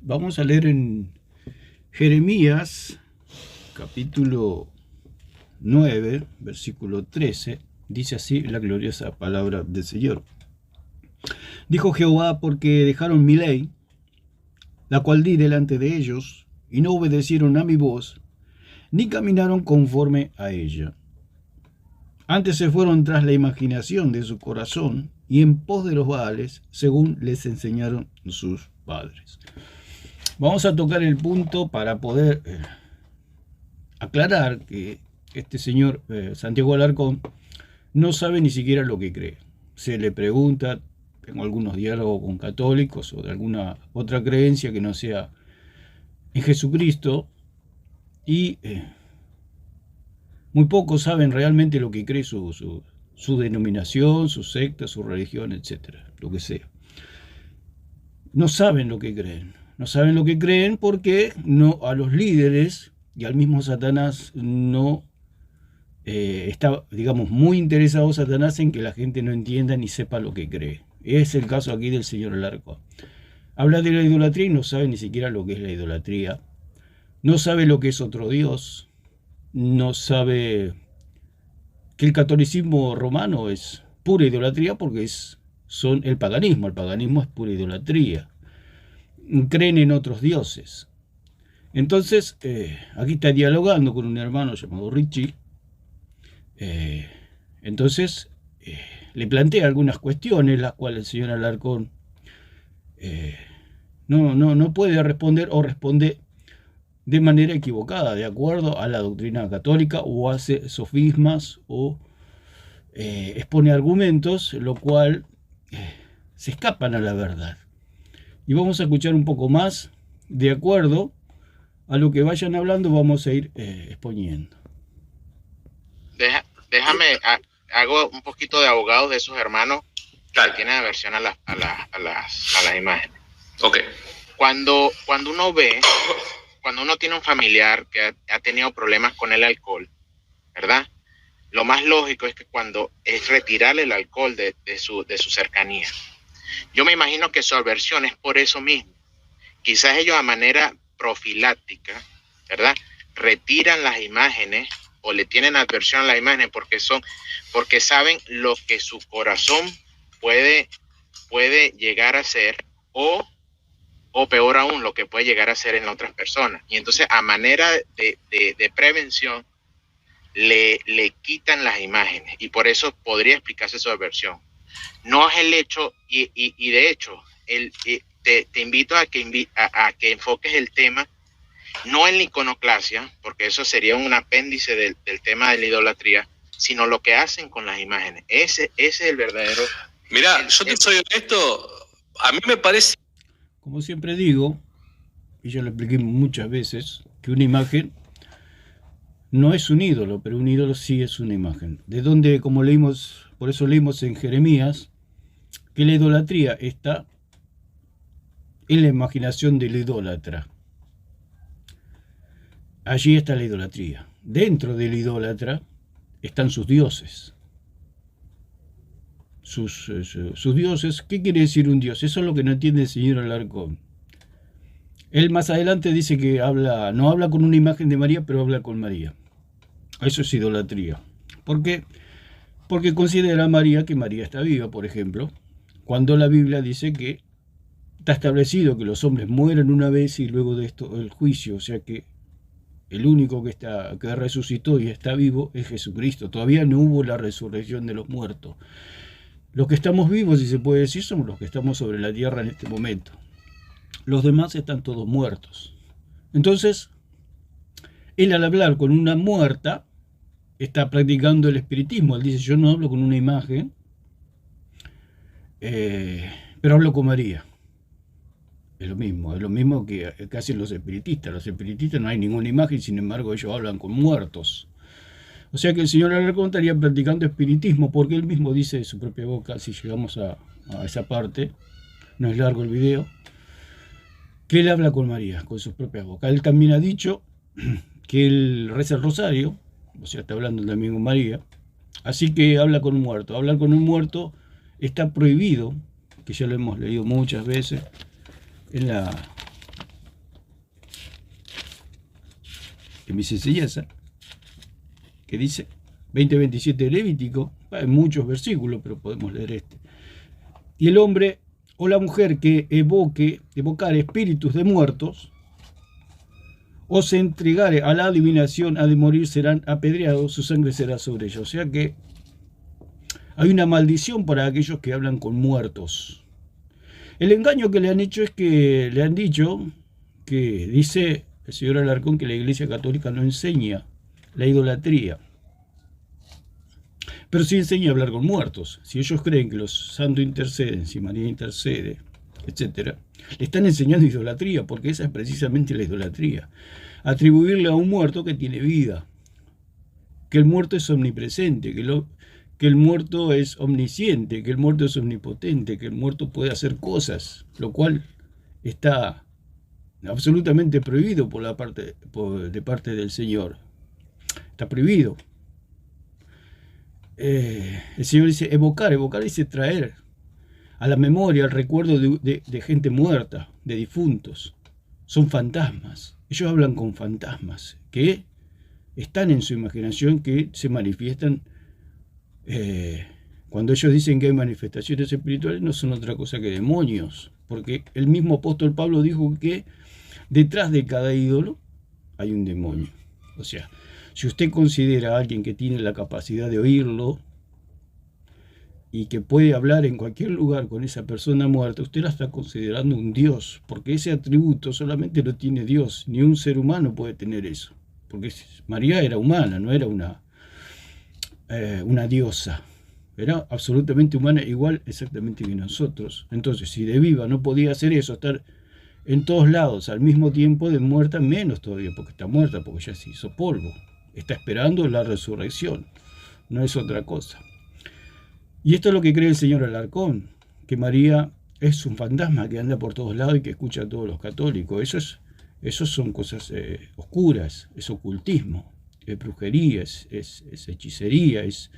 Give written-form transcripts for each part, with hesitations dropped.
Vamos a leer en Jeremías, capítulo 9, versículo 13. Dice así la gloriosa palabra del Señor. Dijo Jehová, porque dejaron mi ley, la cual di delante de ellos, y no obedecieron a mi voz, ni caminaron conforme a ella. Antes se fueron tras la imaginación de su corazón, y en pos de los Baales, según les enseñaron sus padres. Vamos a tocar el punto para poder aclarar que este señor Santiago Alarcón no sabe ni siquiera lo que cree. Se le pregunta, tengo algunos diálogos con católicos o de alguna otra creencia que no sea en Jesucristo, y muy pocos saben realmente lo que cree su denominación, su secta, su religión, etcétera, lo que sea. No saben lo que creen. No saben lo que creen porque no, a los líderes y al mismo Satanás no está, digamos, muy interesado Satanás en que la gente no entienda ni sepa lo que cree. Es el caso aquí del señor Alarcón. Habla de la idolatría y no sabe ni siquiera lo que es la idolatría. No sabe lo que es otro Dios. No sabe que el catolicismo romano es pura idolatría porque son el paganismo. El paganismo es pura idolatría. Creen en otros dioses. Entonces, aquí está dialogando con un hermano llamado Richie. Entonces, le plantea algunas cuestiones, las cuales el señor Alarcón no puede responder o responde de manera equivocada, de acuerdo a la doctrina católica, o hace sofismas o expone argumentos, lo cual se escapan a la verdad. Y vamos a escuchar un poco más, de acuerdo a lo que vayan hablando, vamos a ir exponiendo. Hago un poquito de abogado de esos hermanos que tienen aversión a las imágenes. Ok. Cuando uno tiene un familiar que ha tenido problemas con el alcohol, ¿verdad? Lo más lógico es que cuando es retirar el alcohol de su cercanía. Yo me imagino que su aversión es por eso mismo. Quizás ellos a manera profiláctica, ¿verdad? Retiran las imágenes o le tienen aversión a las imágenes porque saben lo que su corazón puede llegar a ser o peor aún, lo que puede llegar a ser en otras personas. Y entonces a manera de prevención le quitan las imágenes y por eso podría explicarse su aversión. No es el hecho, y de hecho, te invito a que enfoques el tema, no en la iconoclasia, porque eso sería un apéndice del tema de la idolatría, sino lo que hacen con las imágenes. Ese es el verdadero... Mirá, yo te soy honesto, a mí me parece... Como siempre digo, y yo lo expliqué muchas veces, que una imagen no es un ídolo, pero un ídolo sí es una imagen. De donde, como leímos, por eso leímos en Jeremías, que la idolatría está en la imaginación del idólatra. Allí está la idolatría. Dentro del idólatra están sus dioses. Sus dioses. ¿Qué quiere decir un dios? Eso es lo que no entiende el señor Alarcón. Él más adelante dice que no habla con una imagen de María, pero habla con María. Eso es idolatría. ¿Por qué? Porque considera a María que María está viva, por ejemplo, cuando la Biblia dice que está establecido que los hombres mueren una vez y luego de esto el juicio, o sea que el único que resucitó y está vivo es Jesucristo. Todavía no hubo la resurrección de los muertos. Los que estamos vivos, si se puede decir, somos los que estamos sobre la tierra en este momento. Los demás están todos muertos. Entonces, él al hablar con una muerta, está practicando el espiritismo. Él dice, yo no hablo con una imagen, pero hablo con María. Es lo mismo que hacen los espiritistas. Los espiritistas no hay ninguna imagen, sin embargo ellos hablan con muertos. O sea que el señor Alarcón estaría practicando espiritismo, porque él mismo dice de su propia boca, si llegamos a esa parte, no es largo el video, que él habla con María, con sus propias bocas. Él también ha dicho que él reza el rosario, o sea, está hablando también con María, así que habla con un muerto. Hablar con un muerto está prohibido, que ya lo hemos leído muchas veces, en la en mis enseñanzas, que dice 20:27 de Levítico, hay muchos versículos, pero podemos leer este. Y el hombre o la mujer que evocar espíritus de muertos, o se entregare a la adivinación, ha de morir, serán apedreados, su sangre será sobre ellos. O sea que hay una maldición para aquellos que hablan con muertos. El engaño que le han hecho es que le han dicho que dice el señor Alarcón que la Iglesia Católica no enseña la idolatría, pero sí enseña a hablar con muertos. Si ellos creen que los santos interceden, si María intercede, etc., le están enseñando idolatría, porque esa es precisamente la idolatría. Atribuirle a un muerto que tiene vida, que el muerto es omnipresente, que el muerto es omnisciente, que el muerto es omnipotente, que el muerto puede hacer cosas, lo cual está absolutamente prohibido de parte del Señor. Está prohibido. El Señor dice evocar dice traer a la memoria, al recuerdo de gente muerta, de difuntos. Son fantasmas. Ellos hablan con fantasmas que están en su imaginación, que se manifiestan. Cuando ellos dicen que hay manifestaciones espirituales, no son otra cosa que demonios, porque el mismo apóstol Pablo dijo que detrás de cada ídolo hay un demonio. O sea, si usted considera a alguien que tiene la capacidad de oírlo y que puede hablar en cualquier lugar con esa persona muerta, usted la está considerando un Dios, porque ese atributo solamente lo tiene Dios, ni un ser humano puede tener eso, porque María era humana, no era una diosa, era absolutamente humana, igual exactamente que nosotros. Entonces, si de viva no podía hacer eso, estar en todos lados al mismo tiempo, de muerta menos todavía, porque está muerta, porque ya se hizo polvo, está esperando la resurrección, no es otra cosa. Y esto es lo que cree el señor Alarcón, que María es un fantasma que anda por todos lados y que escucha a todos los católicos. Eso son cosas oscuras, es ocultismo, es brujería, es hechicería, es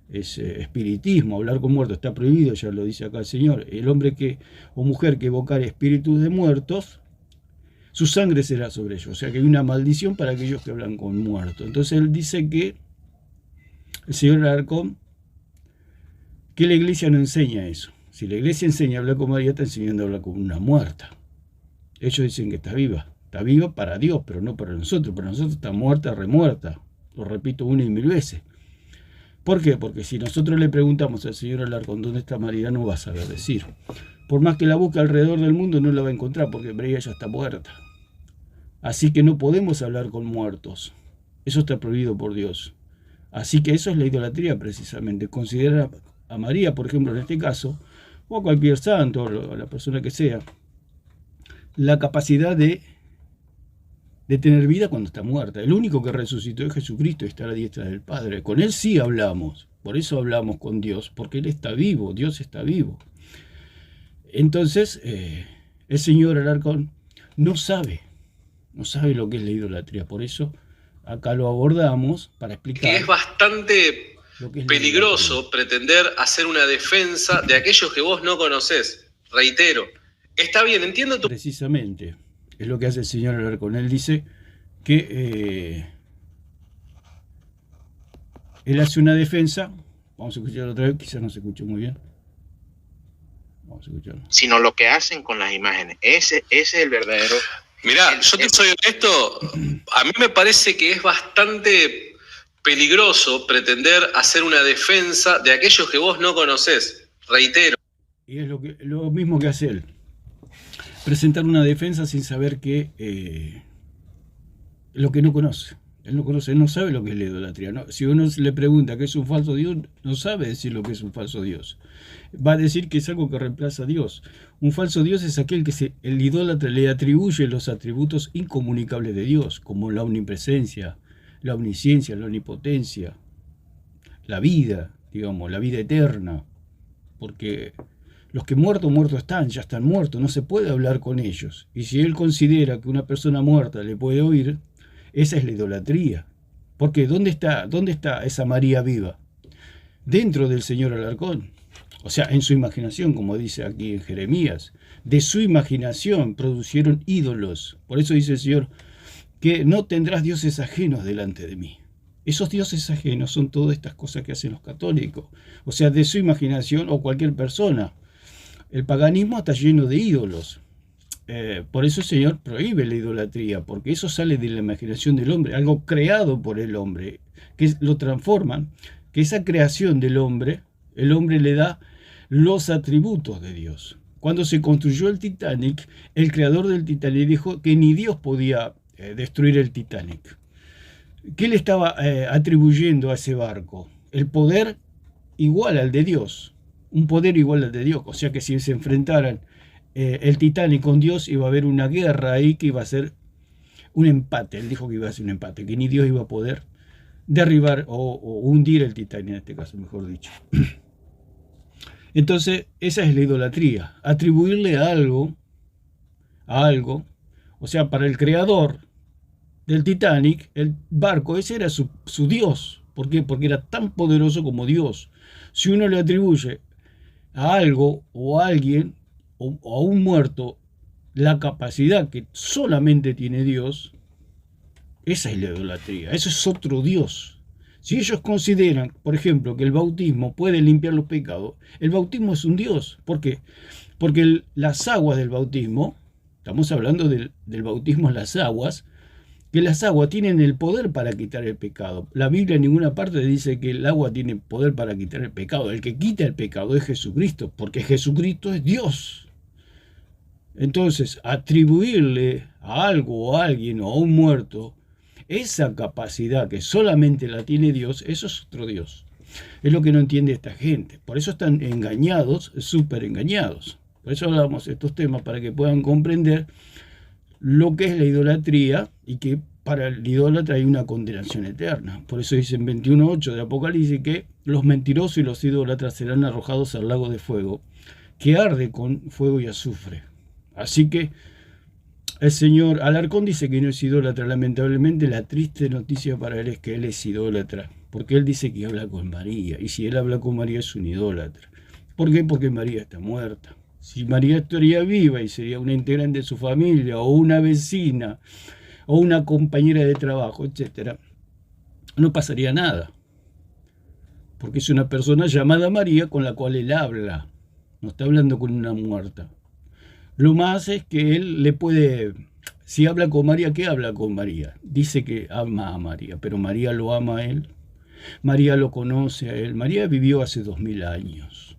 espiritismo. Hablar con muertos está prohibido, ya lo dice acá el Señor. El hombre o mujer que evocar espíritus de muertos, su sangre será sobre ellos. O sea que hay una maldición para aquellos que hablan con muertos. Entonces él dice que el señor Alarcón, que la iglesia no enseña eso. Si la iglesia enseña a hablar con María, está enseñando a hablar con una muerta. Ellos dicen que está viva para Dios, pero no para nosotros. Para nosotros está muerta, remuerta. Lo repito 1 y 1000 veces. ¿Por qué? Porque si nosotros le preguntamos al señor Alarcón dónde está María, no va a saber decir. Por más que la busque alrededor del mundo, no la va a encontrar, porque María ya está muerta. Así que no podemos hablar con muertos. Eso está prohibido por Dios. Así que eso es la idolatría precisamente. Considerar a María, por ejemplo, en este caso, o a cualquier santo, o a la persona que sea, la capacidad de tener vida cuando está muerta. El único que resucitó es Jesucristo y está a la diestra del Padre. Con Él sí hablamos. Por eso hablamos con Dios, porque Él está vivo, Dios está vivo. Entonces, el señor Alarcón no sabe lo que es la idolatría. Por eso acá lo abordamos para explicar. Que es bastante peligroso pretender hacer una defensa de aquellos que vos no conocés. Reitero, está bien, entiendo tu... Precisamente, es lo que hace el señor Alarcón. Él dice que él hace una defensa. Vamos a escucharlo otra vez, quizás no se escuchó muy bien. Vamos a escucharlo. Sino lo que hacen con las imágenes. Ese es el verdadero... Mirá, yo te soy honesto, a mí me parece que es bastante peligroso pretender hacer una defensa de aquellos que vos no conocés. Reitero. Y es lo mismo que hace él. Presentar una defensa sin saber lo que no conoce. Él no sabe lo que es la idolatría. ¿No? Si uno le pregunta qué es un falso Dios, no sabe decir lo que es un falso Dios. Va a decir que es algo que reemplaza a Dios. Un falso Dios es aquel que el idólatra le atribuye los atributos incomunicables de Dios, como la omnipresencia, la omnisciencia, la omnipotencia, la vida, digamos, la vida eterna. Porque los que muertos están, ya están muertos, no se puede hablar con ellos. Y si él considera que una persona muerta le puede oír, esa es la idolatría. Porque ¿dónde está esa María viva? Dentro del señor Alarcón. O sea, en su imaginación, como dice aquí en Jeremías. De su imaginación producieron ídolos. Por eso dice el Señor que no tendrás dioses ajenos delante de mí. Esos dioses ajenos son todas estas cosas que hacen los católicos, o sea, de su imaginación o cualquier persona. El paganismo está lleno de ídolos. Por eso el Señor prohíbe la idolatría, porque eso sale de la imaginación del hombre, algo creado por el hombre, que lo transforman, que esa creación del hombre, el hombre le da los atributos de Dios. Cuando se construyó el Titanic, el creador del Titanic dijo que ni Dios podía destruir el Titanic. ¿Qué le estaba atribuyendo a ese barco? El poder igual al de Dios, un poder igual al de Dios, o sea que si se enfrentaran el Titanic con Dios, iba a haber una guerra ahí que iba a ser un empate. Él dijo que iba a ser un empate, que ni Dios iba a poder derribar o hundir el Titanic, en este caso, mejor dicho. Entonces, esa es la idolatría, atribuirle a algo, o sea, para el creador del Titanic, el barco ese era su Dios. ¿Por qué? Porque era tan poderoso como Dios. Si uno le atribuye a algo o a alguien o a un muerto la capacidad que solamente tiene Dios, esa es la idolatría, eso es otro Dios. Si ellos consideran, por ejemplo, que el bautismo puede limpiar los pecados, el bautismo es un Dios. ¿Por qué? Porque las aguas del bautismo, estamos hablando del bautismo en las aguas, que las aguas tienen el poder para quitar el pecado. La Biblia en ninguna parte dice que el agua tiene poder para quitar el pecado. El que quita el pecado es Jesucristo, porque Jesucristo es Dios. Entonces, atribuirle a algo o a alguien o a un muerto esa capacidad que solamente la tiene Dios, eso es otro Dios. Es lo que no entiende esta gente. Por eso están engañados, súper engañados. Por eso hablamos de estos temas, para que puedan comprender lo que es la idolatría y que para el idólatra hay una condenación eterna. Por eso dice en 21:8 de Apocalipsis que los mentirosos y los idólatras serán arrojados al lago de fuego, que arde con fuego y azufre. Así que el señor Alarcón dice que no es idólatra. Lamentablemente la triste noticia para él es que él es idólatra, porque él dice que habla con María, y si él habla con María es un idólatra. ¿Por qué? Porque María está muerta. Si María estaría viva y sería una integrante de su familia, o una vecina, o una compañera de trabajo, etc., no pasaría nada, porque es una persona llamada María con la cual él habla, no está hablando con una muerta. Lo más es que él le puede, si habla con María, ¿qué habla con María? Dice que ama a María, pero María lo ama a él, María lo conoce a él. María vivió hace 2000 años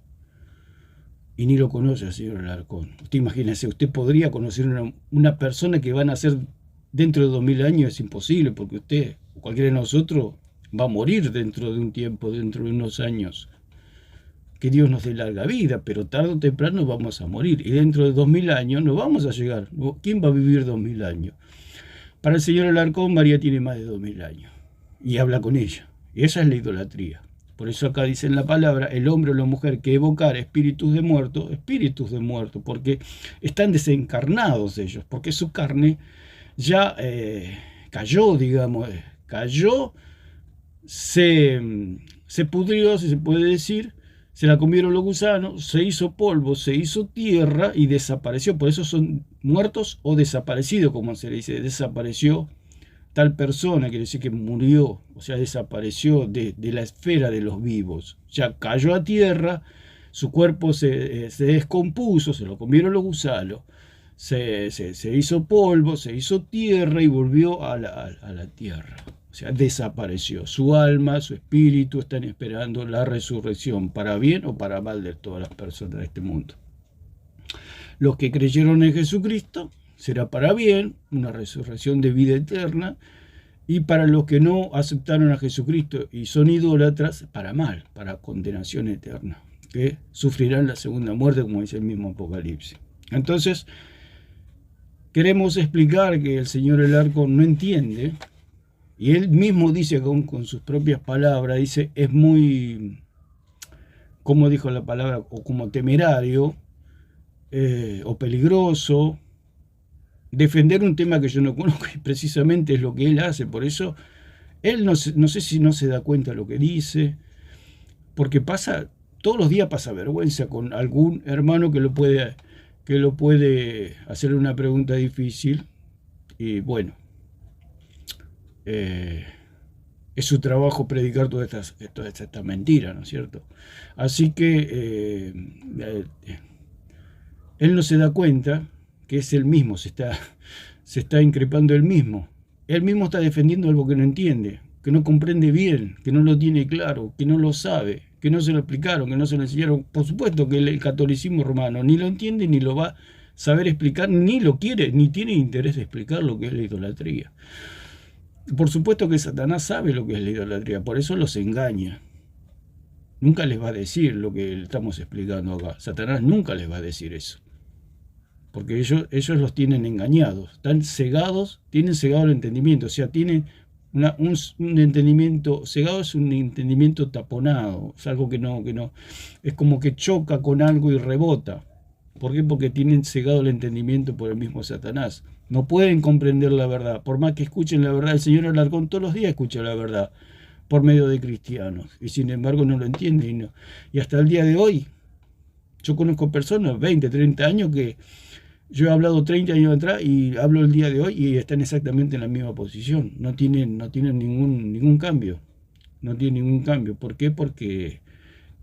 y ni lo conoce al señor Alarcón. Usted imagínese, usted podría conocer una persona que van a ser dentro de 2000 años, es imposible, porque usted, o cualquiera de nosotros, va a morir dentro de un tiempo, dentro de unos años. Que Dios nos dé larga vida, pero tarde o temprano vamos a morir. Y dentro de 2000 años no vamos a llegar. ¿Quién va a vivir 2000 años? Para el señor Alarcón, María tiene más de 2000 años. Y habla con ella. Y esa es la idolatría. Por eso acá dice en la palabra, el hombre o la mujer que evocar espíritus de muerto, porque están desencarnados ellos, porque su carne ya cayó, digamos, se pudrió, si se puede decir, se la comieron los gusanos, se hizo polvo, se hizo tierra y desapareció. Por eso son muertos o desaparecidos, como se le dice. Desapareció tal persona, quiere decir que murió, o sea, desapareció de la esfera de los vivos. Ya cayó a tierra, su cuerpo se descompuso, se lo comieron los gusanos, se hizo polvo, se hizo tierra y volvió a la tierra. O sea, desapareció. Su alma, su espíritu están esperando la resurrección, para bien o para mal de todas las personas de este mundo. Los que creyeron en Jesucristo será para bien, una resurrección de vida eterna, y para los que no aceptaron a Jesucristo y son idólatras, para mal, para condenación eterna, que sufrirán la segunda muerte, como dice el mismo Apocalipsis. Entonces, queremos explicar que el señor Alarcón no entiende. Y él mismo dice con sus propias palabras, dice, es muy, como dijo la palabra, o como temerario, o peligroso, defender un tema que yo no conozco, y precisamente es lo que él hace. Por eso, él no sé si no se da cuenta de lo que dice, porque todos los días pasa vergüenza con algún hermano que lo puede hacerle una pregunta difícil, y bueno, es su trabajo predicar todas estas mentiras, ¿no es cierto? Así que él no se da cuenta que es él mismo, se está increpando él mismo. Él mismo está defendiendo algo que no entiende, que no comprende bien, que no lo tiene claro, que no lo sabe, que no se lo explicaron, que no se lo enseñaron. Por supuesto que el catolicismo romano ni lo entiende, ni lo va a saber explicar, ni lo quiere, ni tiene interés de explicar lo que es la idolatría. Por supuesto que Satanás sabe lo que es la idolatría, por eso los engaña. Nunca les va a decir lo que estamos explicando acá. Satanás nunca les va a decir eso. Porque ellos los tienen engañados, están cegados, tienen cegado el entendimiento, o sea, tienen un entendimiento cegado, es un entendimiento taponado, es algo que no, es como que choca con algo y rebota. ¿Por qué? Porque tienen cegado el entendimiento por el mismo Satanás. No pueden comprender la verdad, por más que escuchen la verdad. El señor Alarcón todos los días escucha la verdad por medio de cristianos, y sin embargo no lo entienden. Y hasta el día de hoy, yo conozco personas, 20, 30 años, que yo he hablado 30 años atrás y hablo el día de hoy y están exactamente en la misma posición. No tienen ningún cambio. No tienen ningún cambio. ¿Por qué? Porque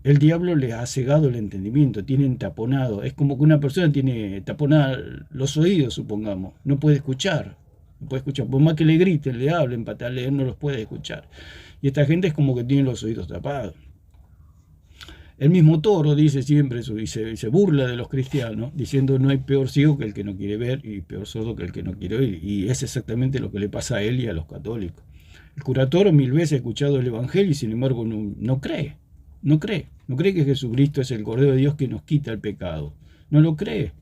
el diablo les ha cegado el entendimiento, tienen taponado. Es como que una persona tiene taponada los oídos, supongamos. No puede escuchar. No puede escuchar. Por más que le griten, le hablen, patalen, no los puede escuchar. Y esta gente es como que tiene los oídos tapados. El mismo Toro dice siempre eso, y se burla de los cristianos, diciendo no hay peor ciego que el que no quiere ver y peor sordo que el que no quiere oír. Y es exactamente lo que le pasa a él y a los católicos. El cura Toro 1000 veces ha escuchado el Evangelio y sin embargo no cree. No cree que Jesucristo es el Cordero de Dios que nos quita el pecado. No lo cree.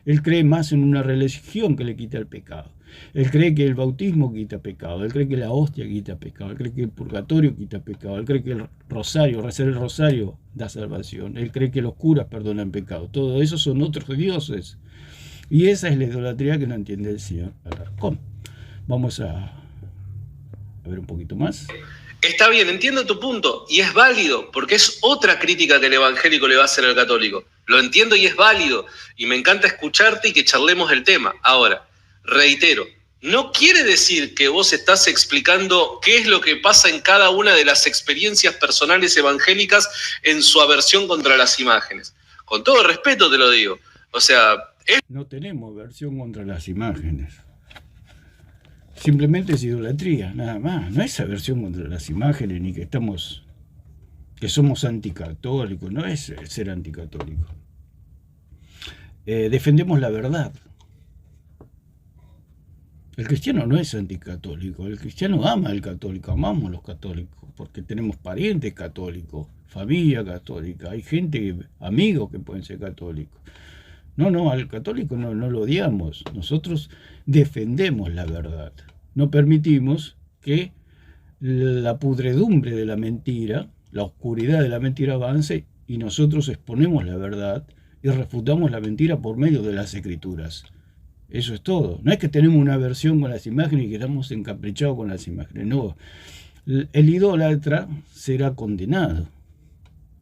Él cree más en una religión que le quita el pecado. Él cree que el bautismo quita pecado. Él cree que la hostia quita pecado. Él cree que el purgatorio quita pecado. Él cree que el rosario, rezar el rosario, da salvación. Él cree que los curas perdonan pecado. Todo eso son otros dioses. Y esa es la idolatría que no entiende el señor Alarcón. Vamos a ver un poquito más. Está bien, entiendo tu punto, y es válido, porque es otra crítica que el evangélico le va a hacer al católico. Lo entiendo y es válido, y me encanta escucharte y que charlemos el tema. Ahora, reitero, no quiere decir que vos estás explicando qué es lo que pasa en cada una de las experiencias personales evangélicas en su aversión contra las imágenes. Con todo respeto te lo digo. O sea, no tenemos aversión contra las imágenes. Simplemente es idolatría, nada más. No es aversión contra las imágenes, ni que somos anticatólicos. No es ser anticatólico. Defendemos la verdad. El cristiano no es anticatólico. El cristiano ama al católico. Amamos a los católicos porque tenemos parientes católicos, familia católica. Hay gente, amigos que pueden ser católicos. No, al católico no lo odiamos. Nosotros defendemos la verdad. No permitimos que la pudredumbre de la mentira, la oscuridad de la mentira avance, y nosotros exponemos la verdad y refutamos la mentira por medio de las escrituras. Eso es todo. No es que tenemos una aversión con las imágenes y que estamos encaprichados con las imágenes. No. El idólatra será condenado.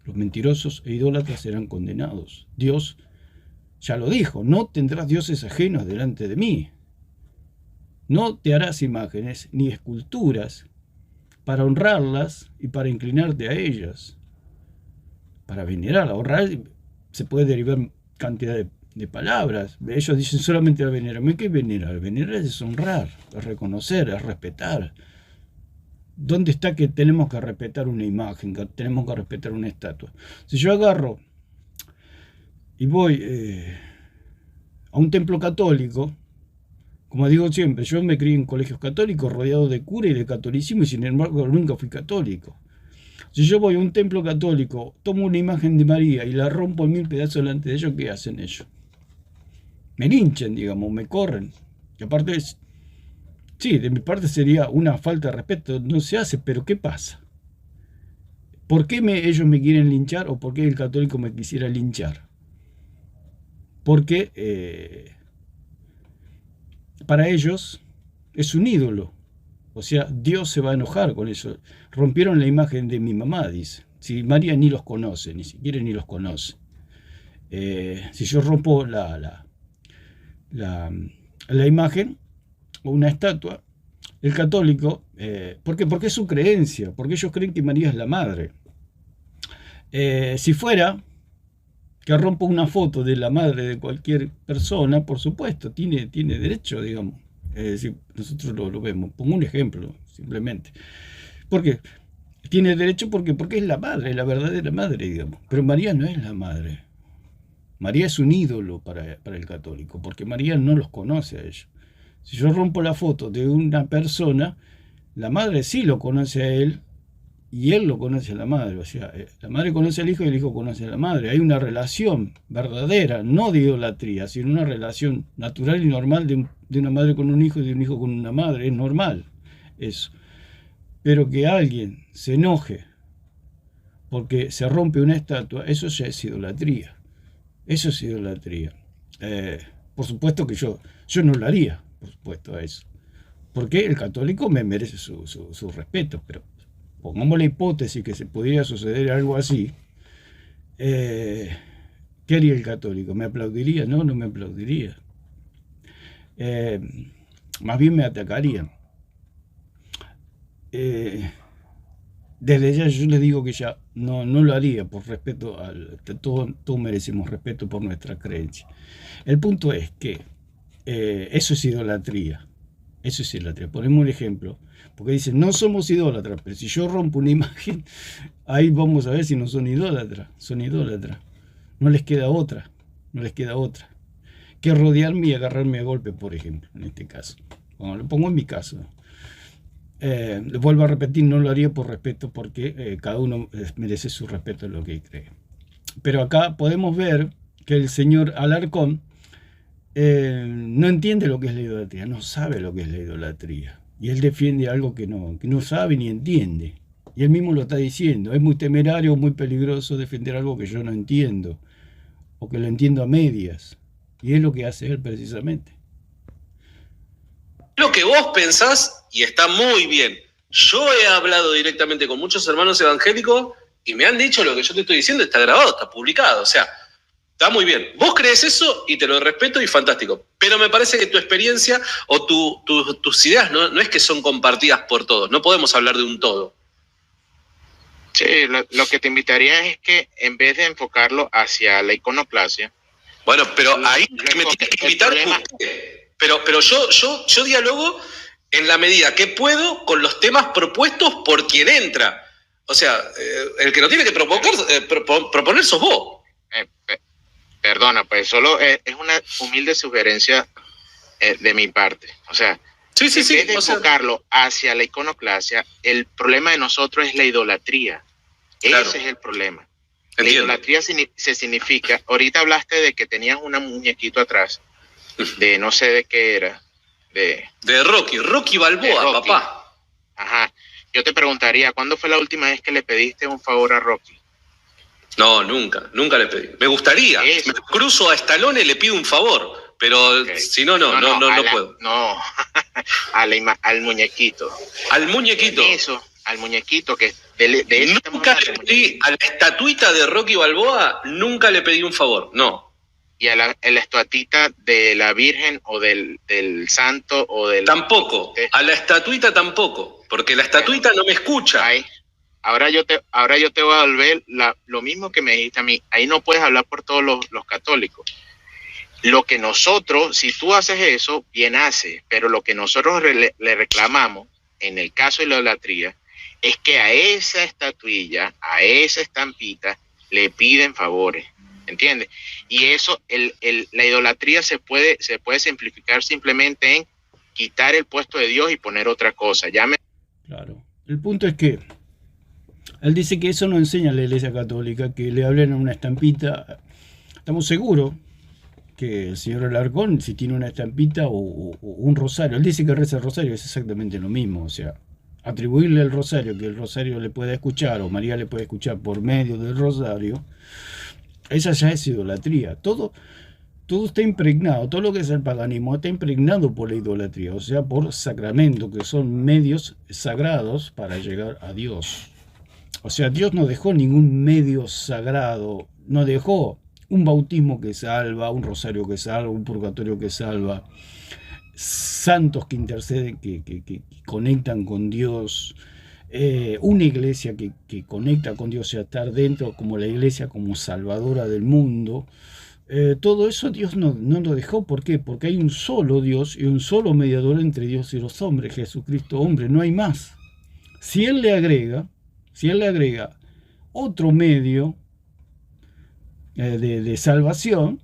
Los mentirosos e idólatras serán condenados. Dios ya lo dijo, no tendrás dioses ajenos delante de mí. No te harás imágenes ni esculturas para honrarlas y para inclinarte a ellas, para venerarlas. Honrar se puede derivar cantidad de palabras. Ellos dicen solamente a venerar. ¿Qué es venerar? Venerar es honrar, es reconocer, es respetar. ¿Dónde está que tenemos que respetar una imagen, que tenemos que respetar una estatua? Si yo agarro y voy a un templo católico, como digo siempre, yo me crié en colegios católicos rodeado de cura y de catolicismo, y sin embargo nunca fui católico. Si yo voy a un templo católico, tomo una imagen de María y la rompo en 1000 pedazos delante de ellos, ¿qué hacen ellos? Me linchan, digamos, me corren. Y aparte, sí, de mi parte sería una falta de respeto, no se hace, pero ¿qué pasa? ¿Por qué ellos me quieren linchar o por qué el católico me quisiera linchar? Porque para ellos es un ídolo. O sea, Dios se va a enojar con eso. Rompieron la imagen de mi mamá, dice. Si María ni los conoce, ni siquiera ni los conoce. Si yo rompo la imagen o una estatua, el católico, ¿por qué? Porque es su creencia, porque ellos creen que María es la madre. Si fuera que rompo una foto de la madre de cualquier persona, por supuesto, tiene derecho, digamos. Si nosotros lo vemos. Pongo un ejemplo, simplemente. ¿Por qué? Tiene derecho porque es la madre, la verdadera madre, digamos. Pero María no es la madre. María es un ídolo para el católico, porque María no los conoce a ellos. Si yo rompo la foto de una persona, la madre sí lo conoce a él y él lo conoce a la madre. O sea, la madre conoce al hijo y el hijo conoce a la madre. Hay una relación verdadera, no de idolatría, sino una relación natural y normal de una madre con un hijo y de un hijo con una madre. Es normal eso. Pero que alguien se enoje porque se rompe una estatua, eso ya es idolatría. Eso es idolatría. Por supuesto que yo no lo haría, por supuesto, a eso. Porque el católico me merece su respeto, pero pongamos la hipótesis que se pudiera suceder algo así. ¿Qué haría el católico? ¿Me aplaudiría? No, no me aplaudiría. Más bien me atacarían. Desde ya yo les digo que ya no lo haría por respeto todos merecemos respeto por nuestra creencia. El punto es que eso es idolatría. Eso es idolatría. Ponemos un ejemplo, porque dicen no somos idólatras, pero si yo rompo una imagen, ahí vamos a ver si no son idólatras. Son idólatras. No les queda otra. No les queda otra que rodearme y agarrarme a golpe, por ejemplo, en este caso. Bueno, lo pongo en mi caso. Vuelvo a repetir, no lo haría por respeto porque cada uno merece su respeto en lo que cree. Pero acá podemos ver que el señor Alarcón no entiende lo que es la idolatría, no sabe lo que es la idolatría. Y él defiende algo que no sabe ni entiende. Y él mismo lo está diciendo, es muy temerario, muy peligroso defender algo que yo no entiendo, o que lo entiendo a medias. Y es lo que hace él precisamente. Lo que vos pensás, y está muy bien. Yo he hablado directamente con muchos hermanos evangélicos y me han dicho lo que yo te estoy diciendo, está grabado, está publicado. O sea, está muy bien. Vos crees eso y te lo respeto y fantástico. Pero me parece que tu experiencia o tus ideas no es que son compartidas por todos. No podemos hablar de un todo. Sí, lo que te invitaría es que en vez de enfocarlo hacia la iconoclasia. Bueno, pero ahí me tienes que invitar. Pero yo dialogo en la medida que puedo con los temas propuestos por quien entra. O sea, el que lo tiene que proponer sos vos. Perdona, pues solo es una humilde sugerencia de mi parte. O sea, en vez de enfocarlo hacia la iconoclasia, el problema de nosotros es la idolatría. Claro. Ese es el problema. Entiendo. La idolatría se significa, ahorita hablaste de que tenías un muñequito atrás, de no sé de qué era. De Rocky Balboa, papá. Ajá. Yo te preguntaría, ¿cuándo fue la última vez que le pediste un favor a Rocky? No, nunca le pedí. Me gustaría. Me cruzo a Stallone y le pido un favor, pero si no puedo. No, al muñequito. Al muñequito. Eso, al muñequito que nunca le pedí a la estatuita de Rocky Balboa, nunca le pedí un favor, no. Y a la estatuita de la Virgen o del Santo o del... Tampoco, a la estatuita tampoco, porque la estatuita no me escucha. Ahí. Ahora yo te voy a volver lo mismo que me dijiste a mí. Ahí no puedes hablar por todos los católicos. Lo que nosotros, si tú haces eso, bien haces, pero lo que nosotros le reclamamos, en el caso de la idolatría, es que a esa estatuilla, a esa estampita, le piden favores, ¿entiendes? Y eso, la idolatría se puede simplificar simplemente en quitar el puesto de Dios y poner otra cosa. Claro, el punto es que él dice que eso no enseña la Iglesia Católica, que le hablen a una estampita. Estamos seguros que el señor Alarcón, si tiene una estampita o un rosario, él dice que reza el rosario, es exactamente lo mismo, o sea, atribuirle al rosario, que el rosario le pueda escuchar, o María le puede escuchar por medio del rosario, esa ya es idolatría. Todo está impregnado, todo lo que es el paganismo está impregnado por la idolatría, o sea, por sacramentos, que son medios sagrados para llegar a Dios. O sea, Dios no dejó ningún medio sagrado, no dejó un bautismo que salva, un rosario que salva, un purgatorio que salva. santos que interceden, que conectan con Dios, una iglesia que conecta con Dios, o sea, estar dentro como la iglesia como salvadora del mundo. Todo eso Dios no lo dejó. ¿Por qué? Porque hay un solo Dios y un solo mediador entre Dios y los hombres, Jesucristo hombre, no hay más. Si Él le agrega otro medio de salvación,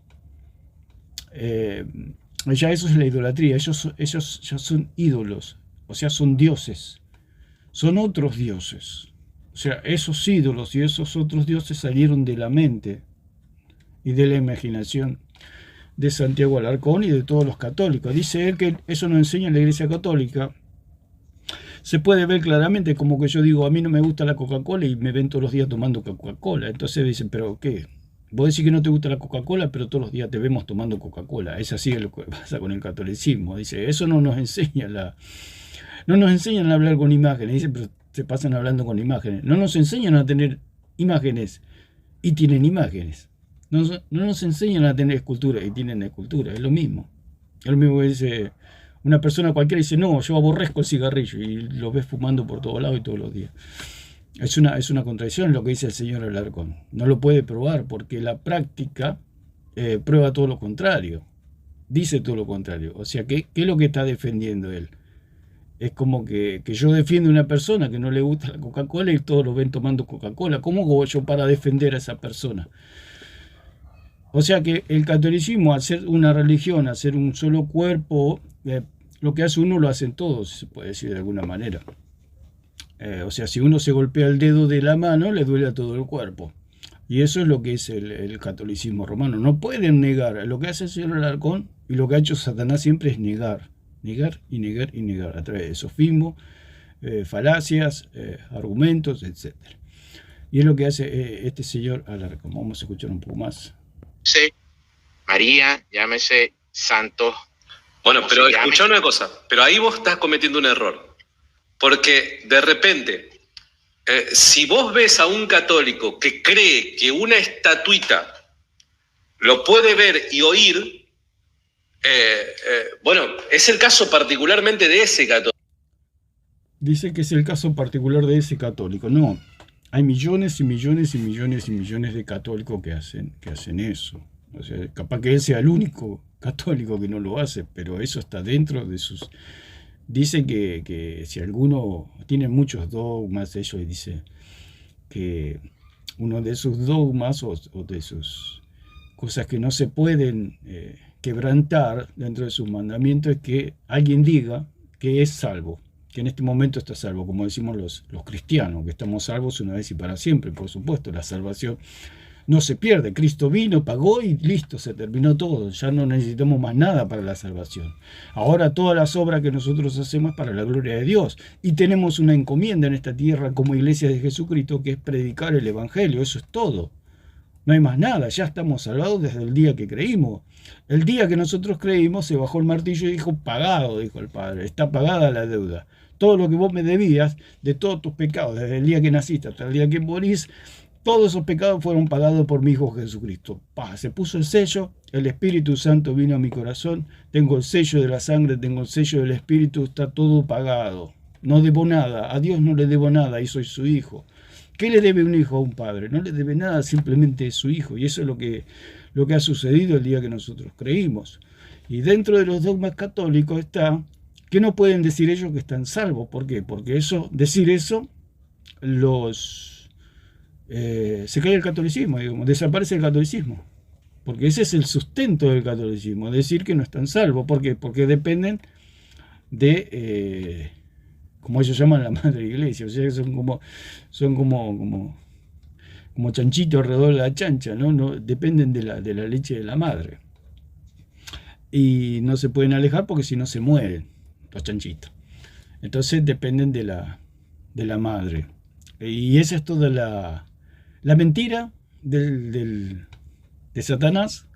ya eso es la idolatría. Ellos ya son ídolos, o sea, son dioses, son otros dioses. O sea, esos ídolos y esos otros dioses salieron de la mente y de la imaginación de Santiago Alarcón y de todos los católicos. Dice él que eso no enseña la Iglesia Católica. Se puede ver claramente, como que yo digo, a mí no me gusta la Coca-Cola y me ven todos los días tomando Coca-Cola. Entonces dicen, ¿pero qué? Vos decís que no te gusta la Coca-Cola, pero todos los días te vemos tomando Coca-Cola. Es así lo que pasa con el catolicismo. Dice, eso no nos enseña no nos enseñan a hablar con imágenes. Dice, pero se pasan hablando con imágenes. No nos enseñan a tener imágenes y tienen imágenes. No nos enseñan a tener escultura y tienen escultura. Es lo mismo. Es lo mismo que dice una persona cualquiera, dice, no, yo aborrezco el cigarrillo, y lo ves fumando por todos lados y todos los días. Es una contradicción lo que dice el señor Alarcón. No lo puede probar porque la práctica prueba todo lo contrario. Dice todo lo contrario. O sea, ¿qué es lo que está defendiendo él? Es como que yo defiendo a una persona que no le gusta la Coca-Cola y todos lo ven tomando Coca-Cola. ¿Cómo hago yo para defender a esa persona? O sea que el catolicismo, al ser una religión, al ser un solo cuerpo, lo que hace uno lo hacen todos, se puede decir de alguna manera. O sea, si uno se golpea el dedo de la mano, le duele a todo el cuerpo. Y eso es lo que es el catolicismo romano. No pueden negar. Lo que hace el señor Alarcón y lo que ha hecho Satanás siempre es negar. Negar y negar y negar. A través de sofismo, falacias, argumentos, etc. Y es lo que hace este señor Alarcón. Vamos a escuchar un poco más. Sí, María, llámese santos. Bueno, pero escuchá una cosa. Pero ahí vos estás cometiendo un error. Porque de repente, si vos ves a un católico que cree que una estatuita lo puede ver y oír, bueno, es el caso particularmente de ese católico. Dice que es el caso particular de ese católico. No, hay millones y millones y millones y millones de católicos que hacen eso. O sea, capaz que él sea el único católico que no lo hace, pero eso está dentro de sus... Dice que si alguno tiene muchos dogmas, ellos dice que uno de sus dogmas o de sus cosas que no se pueden quebrantar dentro de sus mandamientos es que alguien diga que es salvo, que en este momento está salvo, como decimos los cristianos, que estamos salvos una vez y para siempre. Por supuesto, la salvación no se pierde. Cristo vino, pagó y listo, se terminó todo. Ya no necesitamos más nada para la salvación. Ahora todas las obras que nosotros hacemos es para la gloria de Dios. Y tenemos una encomienda en esta tierra como iglesia de Jesucristo, que es predicar el Evangelio. Eso es todo. No hay más nada. Ya estamos salvados desde el día que creímos. El día que nosotros creímos se bajó el martillo y dijo, pagado, dijo el Padre. Está pagada la deuda. Todo lo que vos me debías de todos tus pecados, desde el día que naciste hasta el día que morís, todos esos pecados fueron pagados por mi Hijo Jesucristo. Se puso el sello, el Espíritu Santo vino a mi corazón, tengo el sello de la sangre, tengo el sello del Espíritu, está todo pagado. No debo nada, a Dios no le debo nada y soy su hijo. ¿Qué le debe un hijo a un padre? No le debe nada, simplemente es su hijo. Y eso es lo que ha sucedido el día que nosotros creímos. Y dentro de los dogmas católicos está que no pueden decir ellos que están salvos. ¿Por qué? Porque decir eso se cae el catolicismo, digamos, desaparece el catolicismo, porque ese es el sustento del catolicismo, decir que no están salvos. ¿Por qué? Porque dependen de, como ellos llaman, la madre iglesia, o sea que son como chanchitos alrededor de la chancha, no dependen de la leche de la madre, y no se pueden alejar porque si no se mueren los chanchitos. Entonces dependen de la madre, y esa es toda la mentira de Satanás,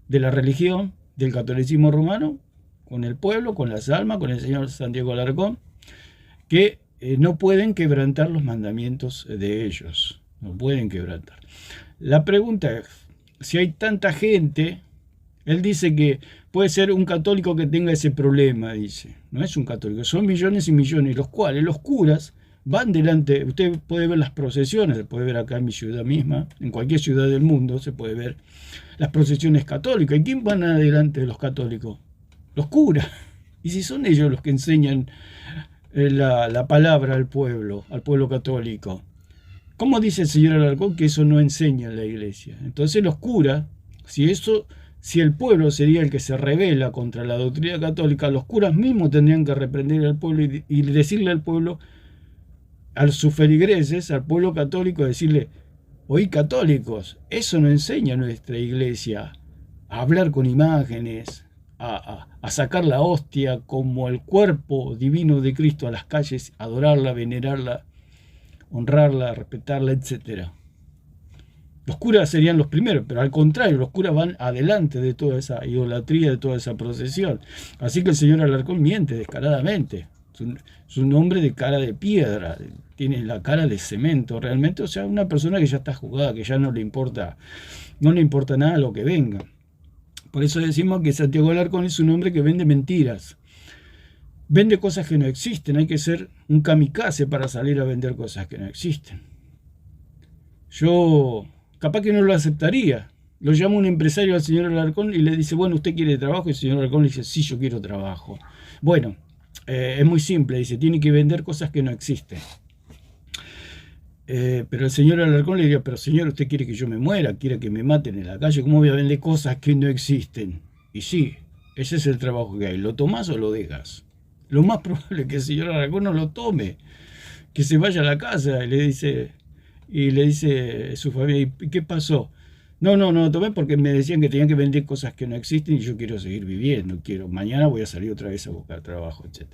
de la religión, del catolicismo romano, con el pueblo, con las almas, con el señor Santiago Alarcón, que no pueden quebrantar los mandamientos de ellos. No pueden quebrantar. La pregunta es, si hay tanta gente Él dice que puede ser un católico que tenga ese problema, dice. No es un católico, son millones y millones, los cuales los curas van delante. Usted puede ver las procesiones, se puede ver acá en mi ciudad misma, en cualquier ciudad del mundo se puede ver las procesiones católicas. ¿Y quién van adelante de los católicos? Los curas. Y si son ellos los que enseñan la palabra al pueblo católico. ¿Cómo dice el señor Alarcón que eso no enseña en la iglesia? Entonces los curas, si el pueblo sería el que se rebela contra la doctrina católica, los curas mismos tendrían que reprender al pueblo y decirle al pueblo, a sus feligreses, al pueblo católico, decirle: oí, católicos, eso no enseña nuestra iglesia, a hablar con imágenes, a sacar la hostia como el cuerpo divino de Cristo a las calles, adorarla, venerarla, honrarla, respetarla, etc. Los curas serían los primeros, pero al contrario, los curas van adelante de toda esa idolatría, de toda esa procesión. Así que el señor Alarcón miente descaradamente. Es un hombre de cara de piedra, tiene la cara de cemento realmente, o sea, una persona que ya está jugada, que ya no le importa nada lo que venga. Por eso decimos que Santiago Alarcón es un hombre que vende mentiras, vende cosas que no existen. Hay que ser un kamikaze para salir a vender cosas que no existen. Yo capaz que no lo aceptaría. Lo llama un empresario al señor Alarcón y le dice: bueno, ¿usted quiere trabajo? Y el señor Alarcón le dice: sí, yo quiero trabajo. Bueno, es muy simple, dice, tiene que vender cosas que no existen. Pero el señor Alarcón le diría: pero señor, ¿usted quiere que yo me muera? ¿Quiere que me maten en la calle? ¿Cómo voy a vender cosas que no existen? Y sí, ese es el trabajo que hay. ¿Lo tomás o lo dejas? Lo más probable es que el señor Alarcón no lo tome, que se vaya a la casa y le dice su familia: ¿y qué pasó? No lo tomé porque me decían que tenían que vender cosas que no existen y yo quiero seguir viviendo. Mañana voy a salir otra vez a buscar trabajo, etc.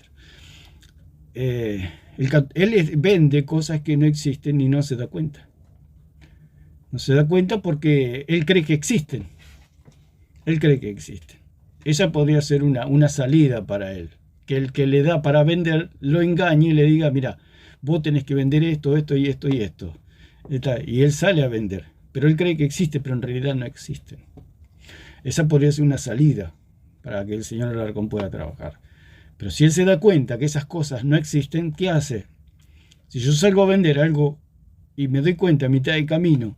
Él vende cosas que no existen y no se da cuenta. No se da cuenta porque él cree que existen. Él cree que existen. Esa podría ser una salida para él. Que el que le da para vender lo engañe y le diga: mira, vos tenés que vender esto, esto y esto y esto. Y él sale a vender. Pero él cree que existe, pero en realidad no existen. Esa podría ser una salida para que el señor Alarcón pueda trabajar. Pero si él se da cuenta que esas cosas no existen, ¿qué hace? Si yo salgo a vender algo y me doy cuenta a mitad de camino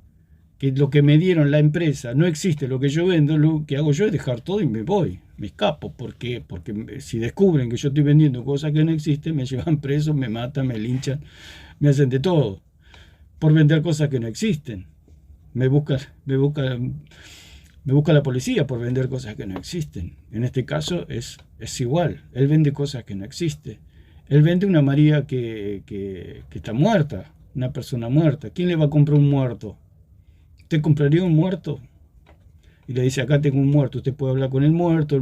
que lo que me dieron la empresa no existe, lo que yo vendo, lo que hago yo es dejar todo y me voy, me escapo. ¿Por qué? Porque si descubren que yo estoy vendiendo cosas que no existen, me llevan preso, me matan, me linchan, me hacen de todo por vender cosas que no existen. Me busca la policía por vender cosas que no existen. En este caso es igual. Él vende cosas que no existen. Él vende una María que está muerta, una persona muerta. ¿Quién le va a comprar un muerto? ¿Usted compraría un muerto? Y le dice: acá tengo un muerto. Usted puede hablar con el muerto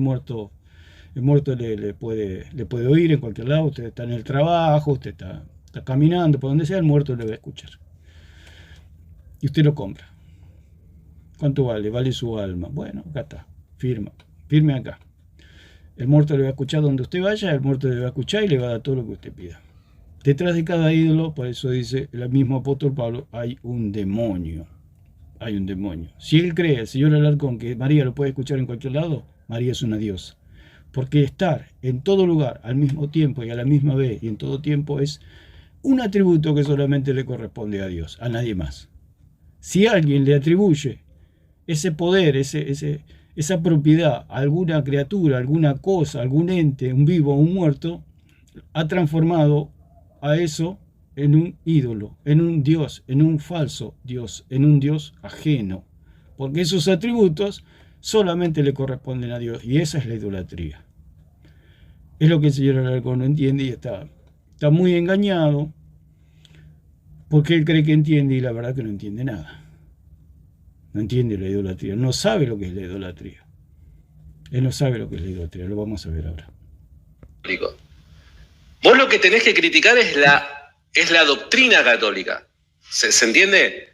le puede oír en cualquier lado. Usted está en el trabajo, usted está caminando, por donde sea, el muerto le va a escuchar. Y usted lo compra. ¿Cuánto vale? Vale su alma. Bueno, acá está. Firme acá. El muerto le va a escuchar donde usted vaya, el muerto le va a escuchar y le va a dar todo lo que usted pida. Detrás de cada ídolo, por eso dice el mismo apóstol Pablo, hay un demonio. Hay un demonio. Si él cree, el señor Alarcón, que María lo puede escuchar en cualquier lado, María es una diosa. Porque estar en todo lugar al mismo tiempo y a la misma vez y en todo tiempo es un atributo que solamente le corresponde a Dios, a nadie más. Si alguien le atribuye ese poder, esa propiedad a alguna criatura, alguna cosa, algún ente, un vivo o un muerto, ha transformado a eso en un ídolo, en un dios, en un falso dios, en un dios ajeno. Porque esos atributos solamente le corresponden a Dios y esa es la idolatría. Es lo que el señor Alarcón no entiende y está muy engañado porque él cree que entiende y la verdad que no entiende nada. No entiende la idolatría, no sabe lo que es la idolatría. Él no sabe lo que es la idolatría, lo vamos a ver ahora. Vos lo que tenés que criticar es la doctrina católica. ¿Se entiende?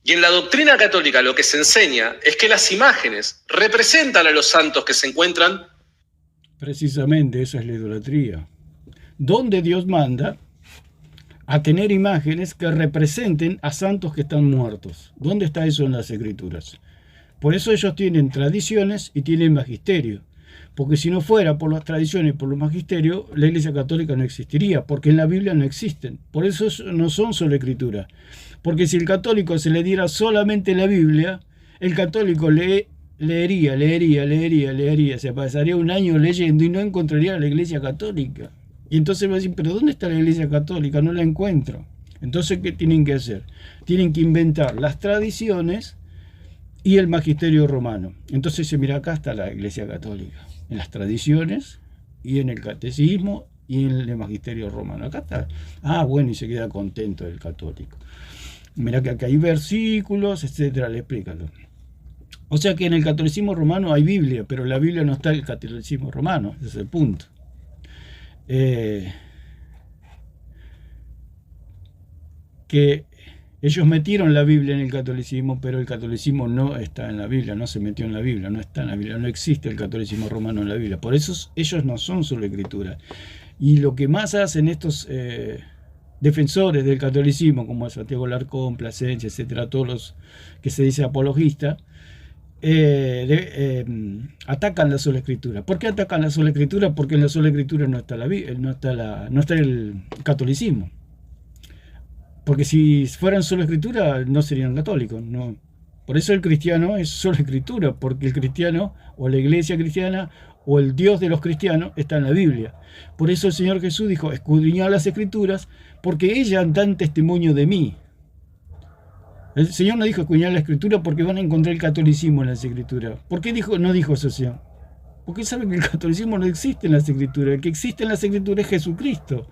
Y en la doctrina católica lo que se enseña es que las imágenes representan a los santos que se encuentran. Precisamente esa es la idolatría. Donde Dios manda a tener imágenes que representen a santos que están muertos. ¿Dónde está eso en las Escrituras? Por eso ellos tienen tradiciones y tienen magisterio. Porque si no fuera por las tradiciones y por los magisterios, la Iglesia Católica no existiría, porque en la Biblia no existen. Por eso no son solo escritura. Porque si el católico se le diera solamente la Biblia, el católico leería, se pasaría un año leyendo y no encontraría la Iglesia Católica. Y entonces va a decir, pero ¿dónde está la Iglesia Católica? No la encuentro. Entonces, ¿qué tienen que hacer? Tienen que inventar las tradiciones y el magisterio romano. Entonces se mira, acá está la Iglesia Católica, en las tradiciones y en el catecismo y en el magisterio romano. Acá está. Ah, bueno, y se queda contento el católico. Mira que acá hay versículos, etcétera, le explican. O sea que en el catolicismo romano hay Biblia, pero la Biblia no está en el catolicismo romano, ese es el punto. Que ellos metieron la Biblia en el catolicismo, pero el catolicismo no está en la Biblia, no se metió en la Biblia, no está en la Biblia, no existe el catolicismo romano en la Biblia. Por eso ellos no son solo escritura. Y lo que más hacen estos defensores del catolicismo, como Santiago Alarcón, Plasencia, etcétera, todos los que se dice apologistas, atacan la sola escritura. ¿Por qué atacan la sola escritura? Porque en la sola escritura no está no está el catolicismo. Porque si fueran solo escritura no serían católicos, no. Por eso el cristiano es solo escritura, porque el cristiano o la iglesia cristiana o el Dios de los cristianos está en la Biblia. Por eso el Señor Jesús dijo, escudriñad las escrituras porque ellas dan testimonio de mí. El Señor no dijo escudriñad la escritura porque van a encontrar el catolicismo en las escrituras. ¿Por qué no dijo eso, Señor? Porque sabe que el catolicismo no existe en las escrituras. El que existe en las escrituras es Jesucristo.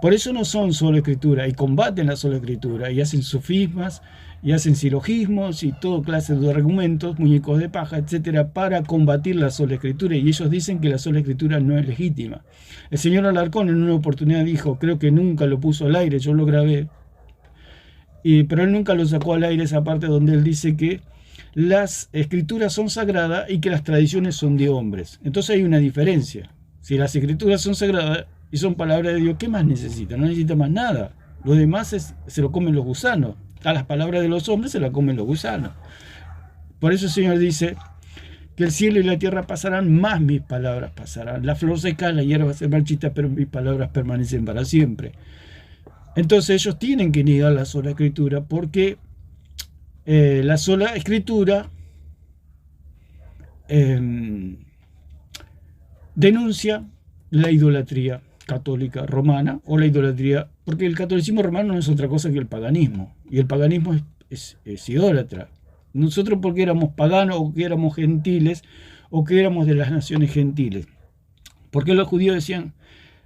Por eso no son solo escritura, y combaten la sola escritura, y hacen sofismas, y hacen silogismos, y todo clase de argumentos, muñecos de paja, etcétera, para combatir la sola escritura, y ellos dicen que la sola escritura no es legítima. El señor Alarcón en una oportunidad dijo, creo que nunca lo puso al aire, yo lo grabé, pero él nunca lo sacó al aire, esa parte donde él dice que las escrituras son sagradas y que las tradiciones son de hombres. Entonces hay una diferencia. Si las escrituras son sagradas y son palabras de Dios, ¿qué más necesita? No necesita más nada. Lo demás se lo comen los gusanos. A las palabras de los hombres se las comen los gusanos. Por eso el Señor dice que el cielo y la tierra pasarán, más mis palabras pasarán. La flor se cae, la hierba se marchita, pero mis palabras permanecen para siempre. Entonces ellos tienen que negar la sola escritura porque la sola escritura denuncia la idolatría católica romana o la idolatría, porque el catolicismo romano no es otra cosa que el paganismo, y el paganismo es idólatra. Nosotros porque éramos paganos o que éramos gentiles o que éramos de las naciones gentiles. ¿Por qué los judíos decían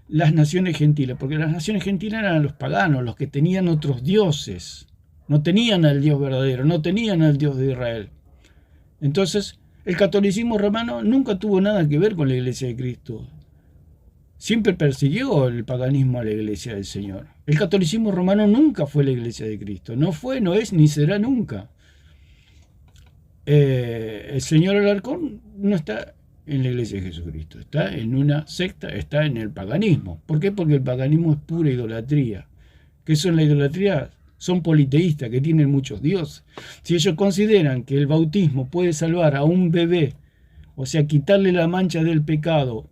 las naciones gentiles? Porque las naciones gentiles eran los paganos, los que tenían otros dioses, no tenían al Dios verdadero, no tenían al Dios de Israel. Entonces el catolicismo romano nunca tuvo nada que ver con la iglesia de Cristo. Siempre persiguió el paganismo a la iglesia del Señor. El catolicismo romano nunca fue la iglesia de Cristo. No fue, no es, ni será nunca. El señor Alarcón no está en la iglesia de Jesucristo. Está en una secta, está en el paganismo. ¿Por qué? Porque el paganismo es pura idolatría. ¿Qué son la idolatría? Son politeístas, que tienen muchos dioses. Si ellos consideran que el bautismo puede salvar a un bebé, o sea, quitarle la mancha del pecado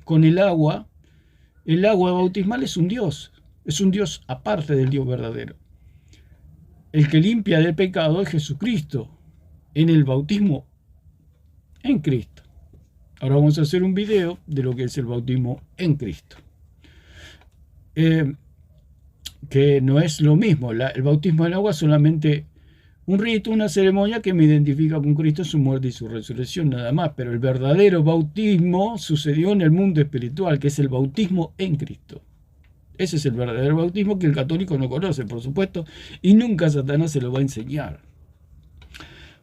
con el agua bautismal es un dios aparte del Dios verdadero. El que limpia del pecado es Jesucristo, en el bautismo en Cristo. Ahora vamos a hacer un video de lo que es el bautismo en Cristo. Que no es lo mismo, el bautismo en agua es solamente un rito, una ceremonia que me identifica con Cristo, su muerte y su resurrección, nada más. Pero el verdadero bautismo sucedió en el mundo espiritual, que es el bautismo en Cristo. Ese es el verdadero bautismo que el católico no conoce, por supuesto, y nunca Satanás se lo va a enseñar.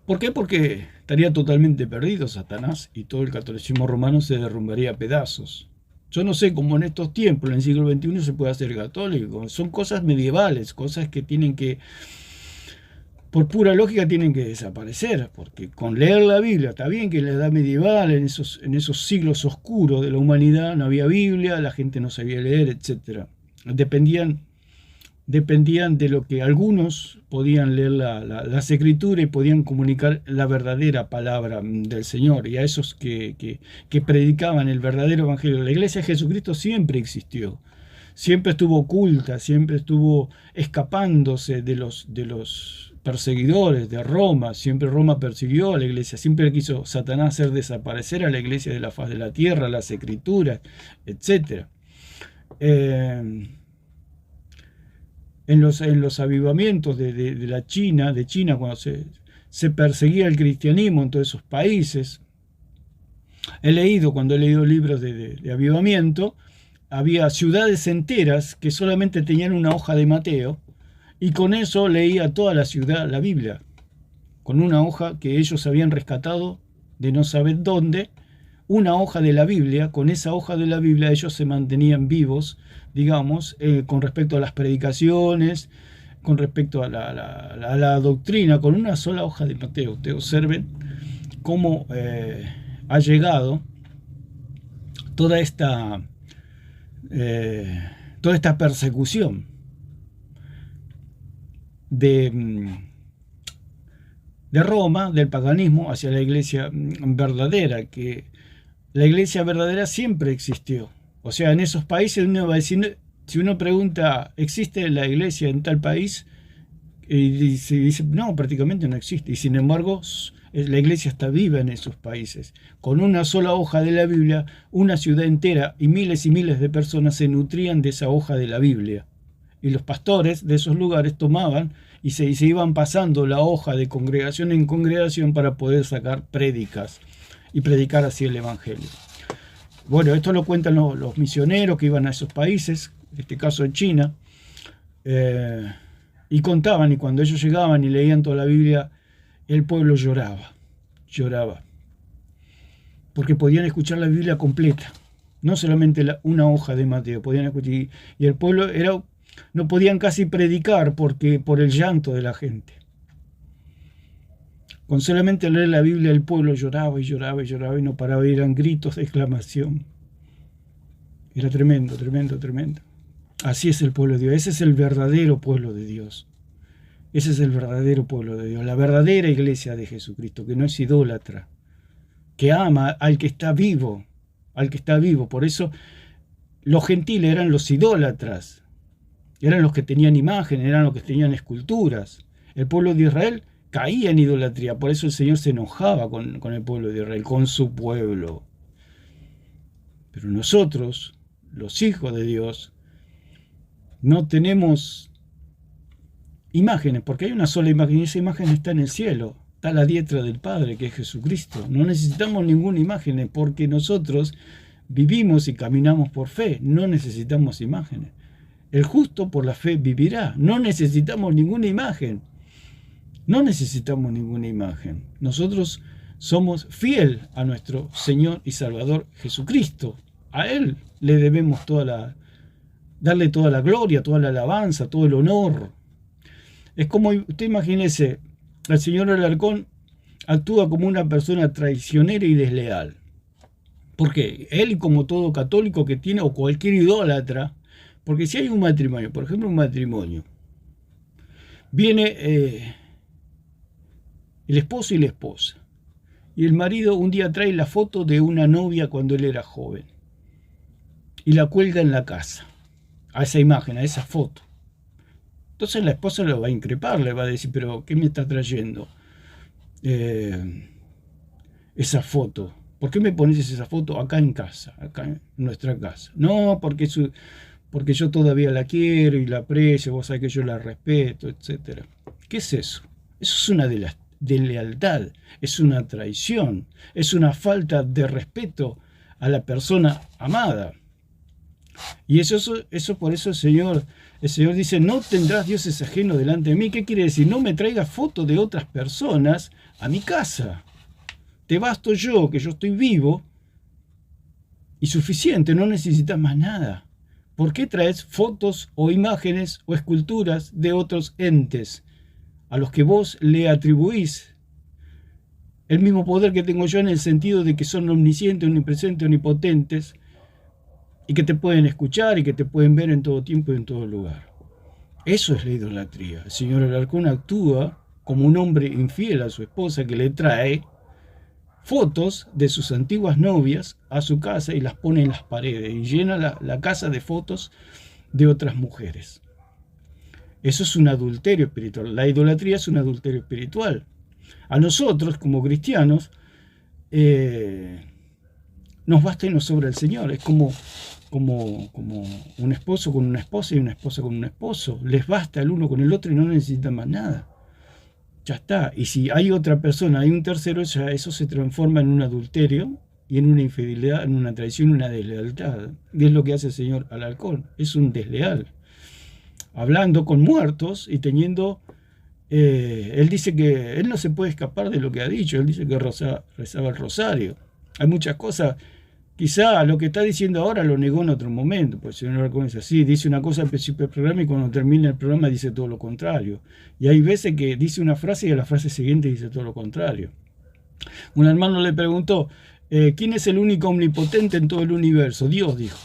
¿Por qué? Porque estaría totalmente perdido Satanás y todo el catolicismo romano se derrumbaría a pedazos. Yo no sé cómo en estos tiempos, en el siglo XXI, se puede hacer católico. Son cosas medievales, cosas que tienen que, por pura lógica, tienen que desaparecer. Porque con leer la Biblia, está bien que en la edad medieval, en esos siglos oscuros de la humanidad, no había Biblia, la gente no sabía leer, etc. Dependían dependían de lo que algunos podían leer las escrituras y podían comunicar la verdadera palabra del Señor, y a esos que predicaban el verdadero evangelio. La iglesia de Jesucristo siempre existió, siempre estuvo oculta, siempre estuvo escapándose de los perseguidores de Roma. Siempre Roma persiguió a la iglesia, siempre quiso Satanás hacer desaparecer a la iglesia de la faz de la tierra, las escrituras, etc. En los avivamientos de la China, cuando se perseguía el cristianismo en todos esos países, cuando he leído libros de avivamiento, había ciudades enteras que solamente tenían una hoja de Mateo, y con eso leía toda la ciudad la Biblia, con una hoja que ellos habían rescatado de no saber dónde, una hoja de la Biblia. Con esa hoja de la Biblia ellos se mantenían vivos, digamos, con respecto a las predicaciones, con respecto a la doctrina, con una sola hoja de Mateo. Ustedes observen cómo ha llegado toda esta persecución de Roma, del paganismo, hacia la iglesia verdadera, que la iglesia verdadera siempre existió. O sea, en esos países uno va a decir, si uno pregunta, ¿existe la iglesia en tal país? Y se dice, no, prácticamente no existe. Y sin embargo, la iglesia está viva en esos países. Con una sola hoja de la Biblia, una ciudad entera y miles de personas se nutrían de esa hoja de la Biblia. Y los pastores de esos lugares tomaban y se iban pasando la hoja de congregación en congregación para poder sacar prédicas y predicar así el evangelio. Bueno, esto lo cuentan los misioneros que iban a esos países, en este caso en China, y contaban, y cuando ellos llegaban y leían toda la Biblia, el pueblo lloraba, porque podían escuchar la Biblia completa, no solamente una hoja de Mateo, podían escuchar, y el pueblo no podían casi predicar por el llanto de la gente. Con solamente leer la Biblia el pueblo lloraba y no paraba, y eran gritos de exclamación. Era tremendo. Así es el pueblo de Dios, ese es el verdadero pueblo de Dios. Ese es el verdadero pueblo de Dios, la verdadera iglesia de Jesucristo, que no es idólatra, que ama al que está vivo, Por eso los gentiles eran los idólatras, eran los que tenían imágenes, eran los que tenían esculturas. El pueblo de Israel caía en idolatría, por eso el Señor se enojaba con el pueblo de Israel, con su pueblo. Pero nosotros, los hijos de Dios, no tenemos imágenes, porque hay una sola imagen, y esa imagen está en el cielo, está a la diestra del Padre, que es Jesucristo. No necesitamos ninguna imagen, porque nosotros vivimos y caminamos por fe, no necesitamos imágenes. El justo por la fe vivirá, no necesitamos ninguna imagen. Nosotros somos fiel a nuestro Señor y Salvador Jesucristo. A Él le debemos darle toda la gloria, toda la alabanza, todo el honor. Es como, usted imagínese, el señor Alarcón actúa como una persona traicionera y desleal. ¿Por qué? Él, como todo católico que tiene, o cualquier idólatra, porque si hay un matrimonio, por ejemplo un matrimonio, viene el esposo y la esposa, y el marido un día trae la foto de una novia cuando él era joven, y la cuelga en la casa, a esa imagen, a esa foto. Entonces la esposa lo va a increpar, le va a decir, pero ¿qué me está trayendo esa foto? ¿Por qué me pones esa foto acá en casa, acá en nuestra casa? No, porque yo todavía la quiero y la aprecio, vos sabés que yo la respeto, etc. ¿Qué es eso? Eso es una deslealtad, es una traición, es una falta de respeto a la persona amada. Y eso por eso el Señor dice, no tendrás dioses ajenos delante de mí. ¿Qué quiere decir? No me traigas fotos de otras personas a mi casa. Te basto yo, que yo estoy vivo, y suficiente, no necesitas más nada. ¿Por qué traes fotos o imágenes o esculturas de otros entes a los que vos le atribuís el mismo poder que tengo yo, en el sentido de que son omniscientes, omnipresentes, omnipotentes, y que te pueden escuchar y que te pueden ver en todo tiempo y en todo lugar? Eso es la idolatría. El señor Alarcón actúa como un hombre infiel a su esposa que le trae fotos de sus antiguas novias a su casa y las pone en las paredes y llena la casa de fotos de otras mujeres. Eso es un adulterio espiritual. La idolatría es un adulterio espiritual. A nosotros, como cristianos, nos basta y nos sobra el Señor. Es como un esposo con una esposa y una esposa con un esposo. Les basta el uno con el otro y no necesitan más nada. Ya está. Y si hay otra persona, hay un tercero, ya eso se transforma en un adulterio y en una infidelidad, en una traición, una deslealtad. Y es lo que hace el señor Alarcón. Es un desleal. Hablando con muertos y teniendo... él dice que él no se puede escapar de lo que ha dicho. Él dice que rezaba el rosario. Hay muchas cosas. Quizá lo que está diciendo ahora lo negó en otro momento, pues el señor Alarcón es así, dice una cosa al principio del programa y cuando termina el programa dice todo lo contrario. Y hay veces que dice una frase y a la frase siguiente dice todo lo contrario. Un hermano le preguntó, ¿quién es el único omnipotente en todo el universo? Dios, dijo.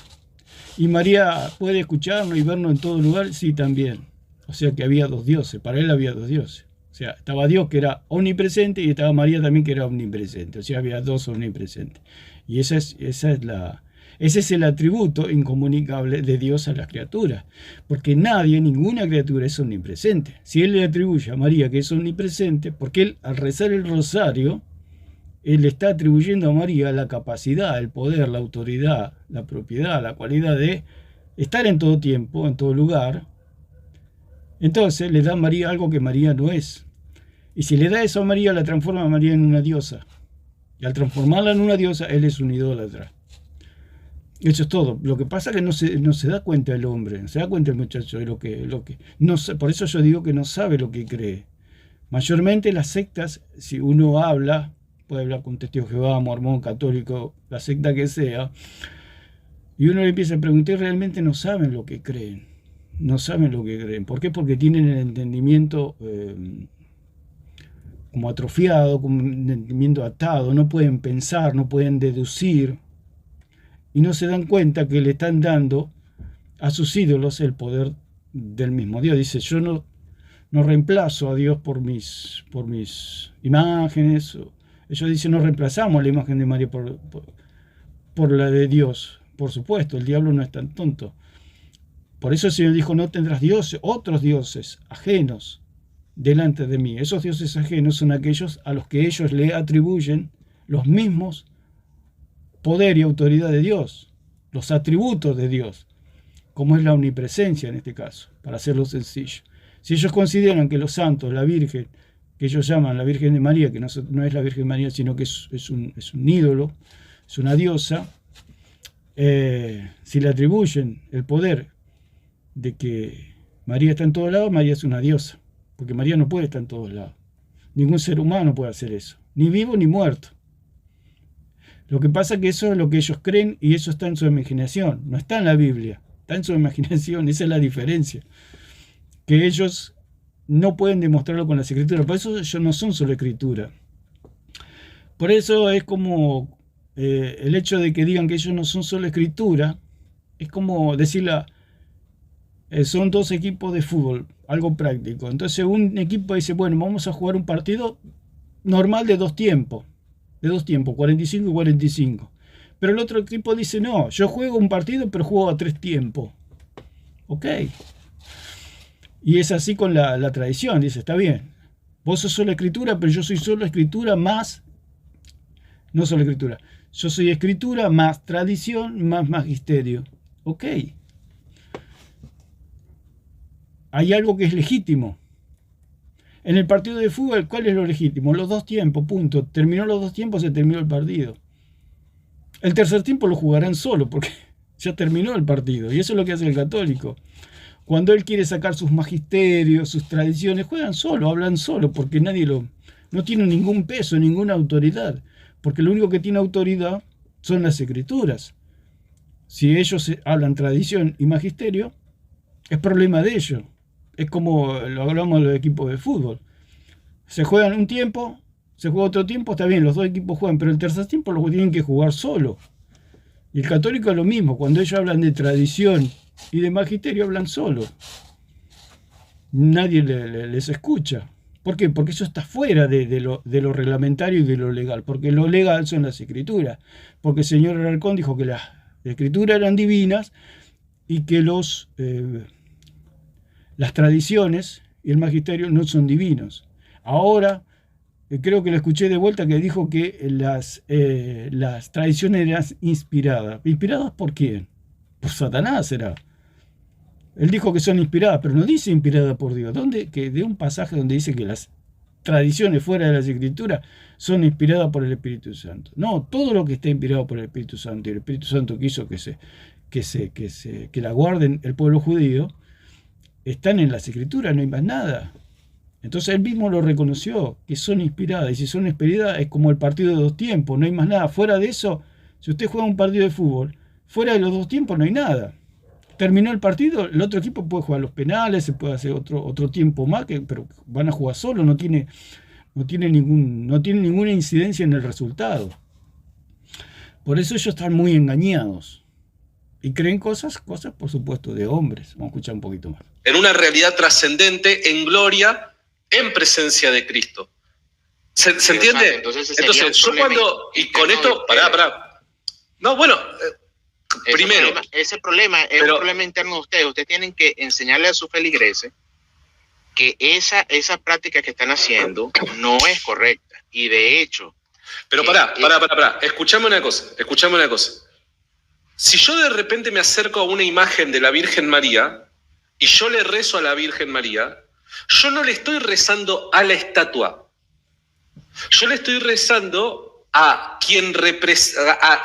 ¿Y María puede escucharnos y vernos en todo lugar? Sí, también. O sea que había dos dioses, para él había dos dioses. O sea, estaba Dios que era omnipresente y estaba María también que era omnipresente. O sea, había dos omnipresentes. Y ese es el atributo incomunicable de Dios a las criaturas. Porque nadie, ninguna criatura es omnipresente. Si él le atribuye a María que es omnipresente, porque él al rezar el rosario, él está atribuyendo a María la capacidad, el poder, la autoridad, la propiedad, la cualidad de estar en todo tiempo, en todo lugar. Entonces le da a María algo que María no es. Y si le da eso a María, la transforma a María en una diosa. Y al transformarla en una diosa, él es un idólatra. Eso es todo. Lo que pasa es que no se da cuenta el hombre, no se da cuenta el muchacho de lo que no, por eso yo digo que no sabe lo que cree. Mayormente las sectas, si uno habla, puede hablar con Testigo de Jehová, mormón, católico, la secta que sea, y uno le empieza a preguntar, realmente no saben lo que creen. No saben lo que creen. ¿Por qué? Porque tienen el entendimiento como atrofiado, como un entendimiento atado, no pueden pensar, no pueden deducir, y no se dan cuenta que le están dando a sus ídolos el poder del mismo Dios. Dice, yo no reemplazo a Dios por mis imágenes. Ellos dicen, no reemplazamos la imagen de María por la de Dios. Por supuesto, el diablo no es tan tonto. Por eso el Señor dijo, no tendrás dioses, otros dioses ajenos delante de mí. Esos dioses ajenos son aquellos a los que ellos le atribuyen los mismos poder y autoridad de Dios, los atributos de Dios, como es la omnipresencia en este caso, para hacerlo sencillo. Si ellos consideran que los santos, la Virgen, que ellos llaman la Virgen de María, que no es la Virgen de María, sino que es un ídolo, es una diosa, si le atribuyen el poder de que María está en todos lados, María es una diosa, porque María no puede estar en todos lados. Ningún ser humano puede hacer eso, ni vivo ni muerto. Lo que pasa es que eso es lo que ellos creen y eso está en su imaginación, no está en la Biblia, está en su imaginación, esa es la diferencia. Que ellos no pueden demostrarlo con las escrituras, por eso ellos no son solo escritura. Por eso es como el hecho de que digan que ellos no son solo escritura, es como decirla, son dos equipos de fútbol, algo práctico. Entonces un equipo dice, bueno, vamos a jugar un partido normal de dos tiempos, 45 y 45. Pero el otro equipo dice, no, yo juego un partido, pero juego a 3 tiempos. Ok. Y es así con la tradición, dice, está bien. Vos sos solo escritura, pero yo soy solo escritura más, no solo escritura, yo soy escritura más tradición más magisterio. Ok. Hay algo que es legítimo. En el partido de fútbol, ¿cuál es lo legítimo? Los 2 tiempos, punto. Terminó los 2 tiempos, se terminó el partido. El tercer tiempo lo jugarán solo, porque ya terminó el partido. Y eso es lo que hace el católico. Cuando él quiere sacar sus magisterios, sus tradiciones, juegan solo, hablan solo, porque no tiene ningún peso, ninguna autoridad. Porque lo único que tiene autoridad son las escrituras. Si ellos hablan tradición y magisterio, es problema de ellos. Es como lo hablamos de los equipos de fútbol. Se juegan un tiempo, se juega otro tiempo, está bien, los dos equipos juegan, pero el tercer tiempo lo tienen que jugar solo. Y el católico es lo mismo, cuando ellos hablan de tradición y de magisterio, hablan solo. nadie les escucha. ¿Por qué? Porque eso está fuera de lo reglamentario y de lo legal, porque lo legal son las escrituras, porque el señor Alarcón dijo que las escrituras eran divinas y que las tradiciones y el magisterio no son divinos. Ahora, creo que lo escuché de vuelta que dijo que las tradiciones eran inspiradas. ¿Inspiradas por quién? Por Satanás será. Él dijo que son inspiradas, pero no dice inspirada por Dios. ¿Dónde? Que de un pasaje donde dice que las tradiciones fuera de las escrituras son inspiradas por el Espíritu Santo. No, todo lo que está inspirado por el Espíritu Santo, y el Espíritu Santo quiso que la guarden el pueblo judío, están en las escrituras, no hay más nada. Entonces él mismo lo reconoció, que son inspiradas, y si son inspiradas es como el partido de dos tiempos, no hay más nada. Fuera de eso, si usted juega un partido de fútbol, fuera de los dos tiempos no hay nada. Terminó el partido, el otro equipo puede jugar los penales, se puede hacer otro tiempo más, pero van a jugar solo, no tiene ninguna incidencia en el resultado. Por eso ellos están muy engañados y creen cosas por supuesto de hombres. Vamos a escuchar un poquito más. En una realidad trascendente, en gloria, en presencia de Cristo. ¿Se entiende? Entonces yo cuando, y con esto, pará. No, bueno, primero. Ese problema es un problema interno de ustedes. Ustedes tienen que enseñarle a sus feligreses que esa práctica que están haciendo no es correcta. Y de hecho... Pero pará. Escuchame una cosa. Si yo de repente me acerco a una imagen de la Virgen María y yo le rezo a la Virgen María, yo no le estoy rezando a la estatua. Yo le estoy rezando a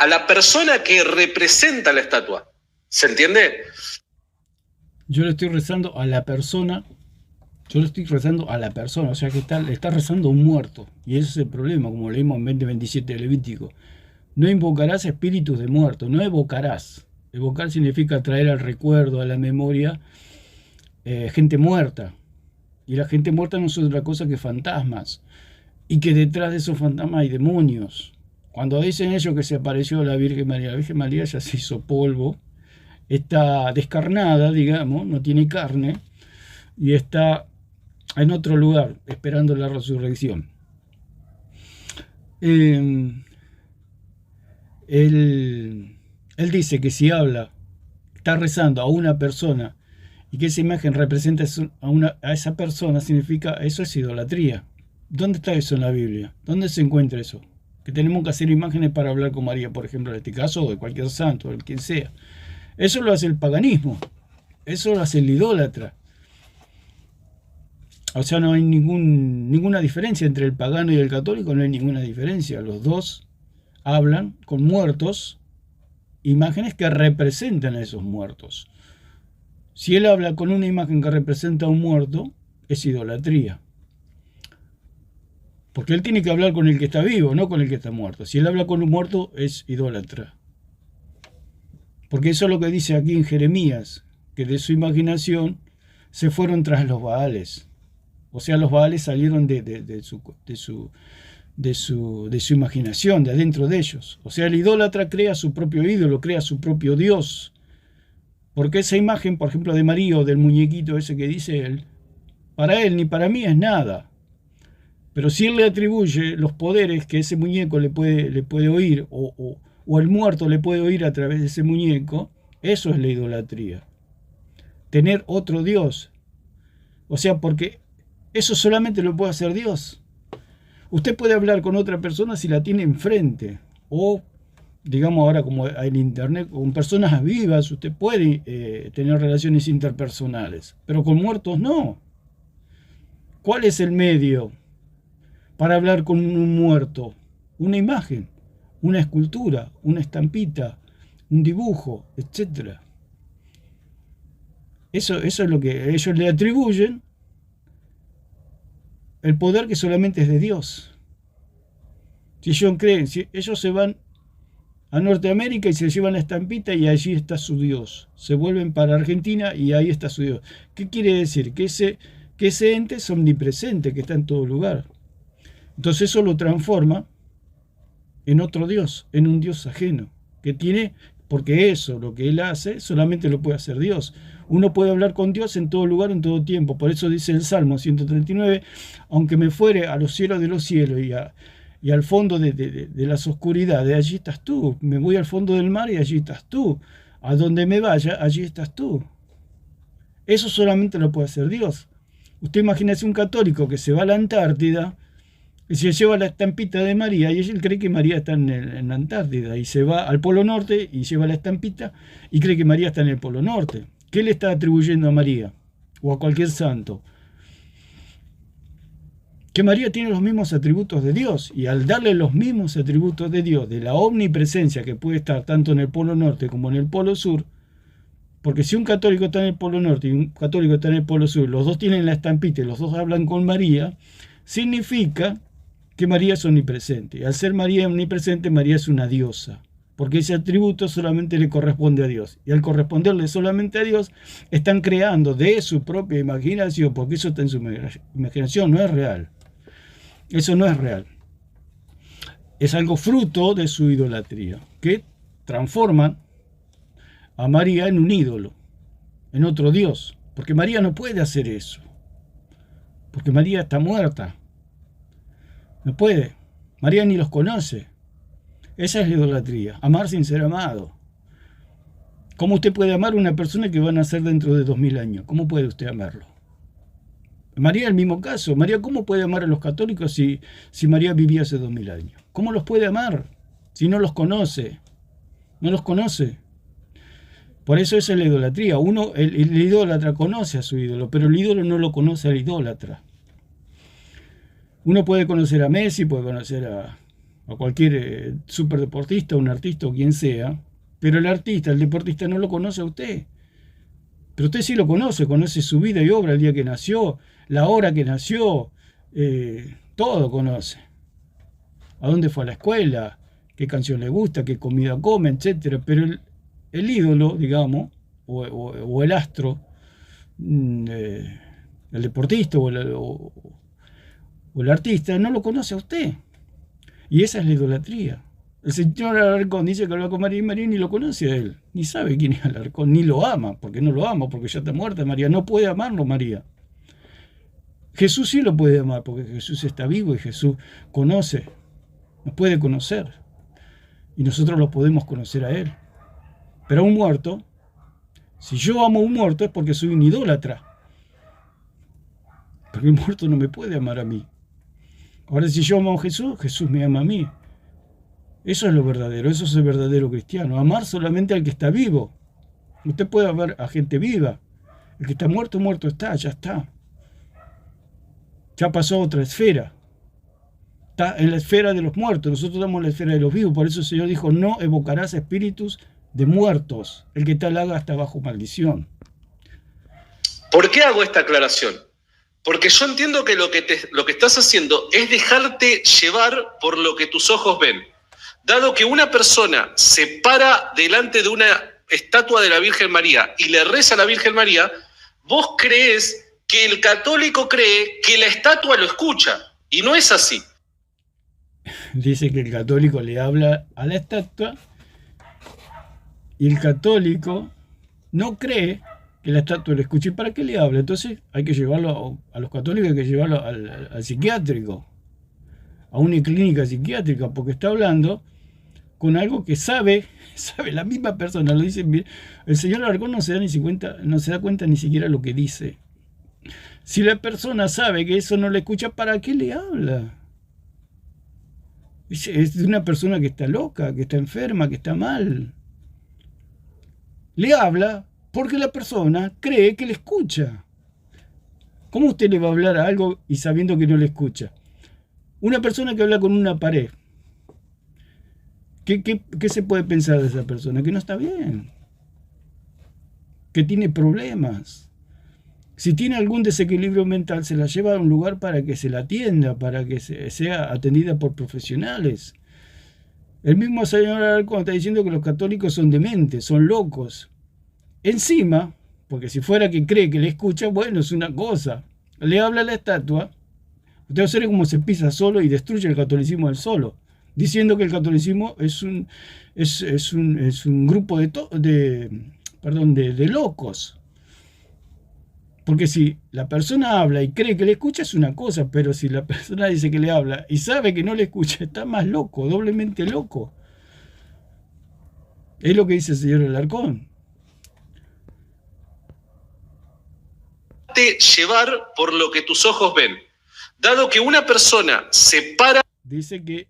la persona que representa la estatua. ¿Se entiende? Yo le estoy rezando a la persona. O sea que le está rezando a un muerto. Y ese es el problema, como leímos en 20:27 de Levítico. No invocarás espíritus de muertos, no evocarás. Evocar significa traer al recuerdo, a la memoria, gente muerta. Y la gente muerta no es otra cosa que fantasmas. Y que detrás de esos fantasmas hay demonios. Cuando dicen ellos que se apareció la Virgen María ya se hizo polvo, está descarnada, digamos, no tiene carne, y está en otro lugar, esperando la resurrección. Él dice que si está rezando a una persona, y que esa imagen representa a esa persona, significa, eso es idolatría. ¿Dónde está eso en la Biblia? ¿Dónde se encuentra eso? Que tenemos que hacer imágenes para hablar con María, por ejemplo, en este caso, o de cualquier santo, de quien sea. Eso lo hace el paganismo. Eso lo hace el idólatra. O sea, no hay ninguna diferencia entre el pagano y el católico, no hay ninguna diferencia. Los dos hablan con muertos, imágenes que representan a esos muertos. Si él habla con una imagen que representa a un muerto, es idolatría. Porque él tiene que hablar con el que está vivo, no con el que está muerto. Si él habla con un muerto, es idólatra. Porque eso es lo que dice aquí en Jeremías, que de su imaginación se fueron tras los Baales. O sea, los Baales salieron de su imaginación, de adentro de ellos. O sea, el idólatra crea su propio ídolo, crea su propio Dios. Porque esa imagen, por ejemplo, de María o del muñequito ese que dice él, para él ni para mí es nada. Pero si él le atribuye los poderes que ese muñeco le puede oír, o el muerto le puede oír a través de ese muñeco, eso es la idolatría. Tener otro Dios. O sea, porque eso solamente lo puede hacer Dios. Usted puede hablar con otra persona si la tiene enfrente. O, digamos ahora como en internet, con personas vivas, usted puede tener relaciones interpersonales. Pero con muertos no. ¿Cuál es el medio para hablar con un muerto? Una imagen, una escultura, una estampita, un dibujo, etc. Eso es lo que ellos le atribuyen, el poder que solamente es de Dios. Si ellos se van a Norteamérica y se llevan la estampita y allí está su Dios. Se vuelven para Argentina y ahí está su Dios. ¿Qué quiere decir? Que ese ente es omnipresente, que está en todo lugar. Entonces eso lo transforma en otro Dios, en un Dios ajeno, que tiene porque eso, lo que él hace, solamente lo puede hacer Dios. Uno puede hablar con Dios en todo lugar, en todo tiempo. Por eso dice el Salmo 139, aunque me fuere a los cielos de los cielos y al fondo de las oscuridades, allí estás tú. Me voy al fondo del mar y allí estás tú. A donde me vaya, allí estás tú. Eso solamente lo puede hacer Dios. Usted imagínese un católico que se va a la Antártida y se lleva la estampita de María y él cree que María está en la Antártida, y se va al Polo Norte y lleva la estampita y cree que María está en el Polo Norte. ¿Qué le está atribuyendo a María o a cualquier santo? Que María tiene los mismos atributos de Dios, y al darle los mismos atributos de Dios, de la omnipresencia que puede estar tanto en el Polo Norte como en el Polo Sur, porque si un católico está en el Polo Norte y un católico está en el Polo Sur, los dos tienen la estampita y los dos hablan con María, significa que María es omnipresente. Y al ser María omnipresente, María es una diosa, porque ese atributo solamente le corresponde a Dios. Y al corresponderle solamente a Dios, están creando de su propia imaginación, porque eso está en su imaginación, no es real. Eso no es real. Es algo fruto de su idolatría, que transforman a María en un ídolo, en otro Dios. Porque María no puede hacer eso. Porque María está muerta. No puede. María ni los conoce. Esa es la idolatría. Amar sin ser amado. ¿Cómo usted puede amar a una persona que va a nacer dentro de 2000 años? ¿Cómo puede usted amarlo? María, el mismo caso. María, ¿cómo puede amar a los católicos si María vivía hace 2000 años? ¿Cómo los puede amar si no los conoce? No los conoce. Por eso esa es la idolatría. El idólatra conoce a su ídolo, pero el ídolo no lo conoce al idólatra. Uno puede conocer a Messi, puede conocer a cualquier superdeportista, un artista o quien sea, pero el artista, el deportista no lo conoce a usted. Pero usted sí lo conoce su vida y obra, el día que nació, la hora que nació, todo conoce. A dónde fue a la escuela, qué canción le gusta, qué comida come, etc. Pero el ídolo, digamos, o el astro, el deportista o el artista, no lo conoce a usted. Y esa es la idolatría. El señor Alarcón dice que habla con María y María ni lo conoce a él. Ni sabe quién es Alarcón, ni lo ama, porque no lo ama, porque ya está muerta María. No puede amarlo María. Jesús sí lo puede amar, porque Jesús está vivo y Jesús conoce, nos puede conocer. Y nosotros lo podemos conocer a Él. Pero a un muerto, si yo amo a un muerto es porque soy un idólatra. Porque el muerto no me puede amar a mí. Ahora, si yo amo a Jesús, Jesús me ama a mí. Eso es lo verdadero, eso es el verdadero cristiano. Amar solamente al que está vivo. Usted puede amar a gente viva. El que está muerto, muerto está, ya está. Ya pasó a otra esfera. Está en la esfera de los muertos. Nosotros estamos en la esfera de los vivos. Por eso el Señor dijo, no evocarás espíritus de muertos. El que tal haga está bajo maldición. ¿Por qué hago esta aclaración? Porque yo entiendo que lo que estás haciendo es dejarte llevar por lo que tus ojos ven. Dado que una persona se para delante de una estatua de la Virgen María y le reza a la Virgen María, vos creés que el católico cree que la estatua lo escucha, y no es así. Dice que el católico le habla a la estatua y el católico no cree que la estatua le escuche. ¿Para qué le habla? Entonces hay que llevarlo a los católicos, hay que llevarlo al psiquiátrico, a una clínica psiquiátrica, porque está hablando con algo que sabe la misma persona. Lo dice, el señor Alarcón no se da cuenta ni siquiera lo que dice. Si la persona sabe que eso no le escucha, ¿para qué le habla? Es de una persona que está loca, que está enferma, que está mal. Le habla porque la persona cree que le escucha. ¿Cómo usted le va a hablar a algo y sabiendo que no le escucha? Una persona que habla con una pared. ¿Qué se puede pensar de esa persona? Que no está bien. Que tiene problemas. Si tiene algún desequilibrio mental, se la lleva a un lugar para que se la atienda, para que sea atendida por profesionales. El mismo señor Alarcón está diciendo que los católicos son dementes, son locos. Encima, porque si fuera que cree que le escucha, bueno, es una cosa. Le habla a la estatua. Usted observe cómo se pisa solo y destruye el catolicismo del solo. diciendo que el catolicismo es un grupo de locos. Porque si la persona habla y cree que le escucha es una cosa, pero si la persona dice que le habla y sabe que no le escucha, está más loco, doblemente loco. Es lo que dice el señor Alarcón. Llevar por lo que tus ojos ven. Dado que una persona se para... Dice que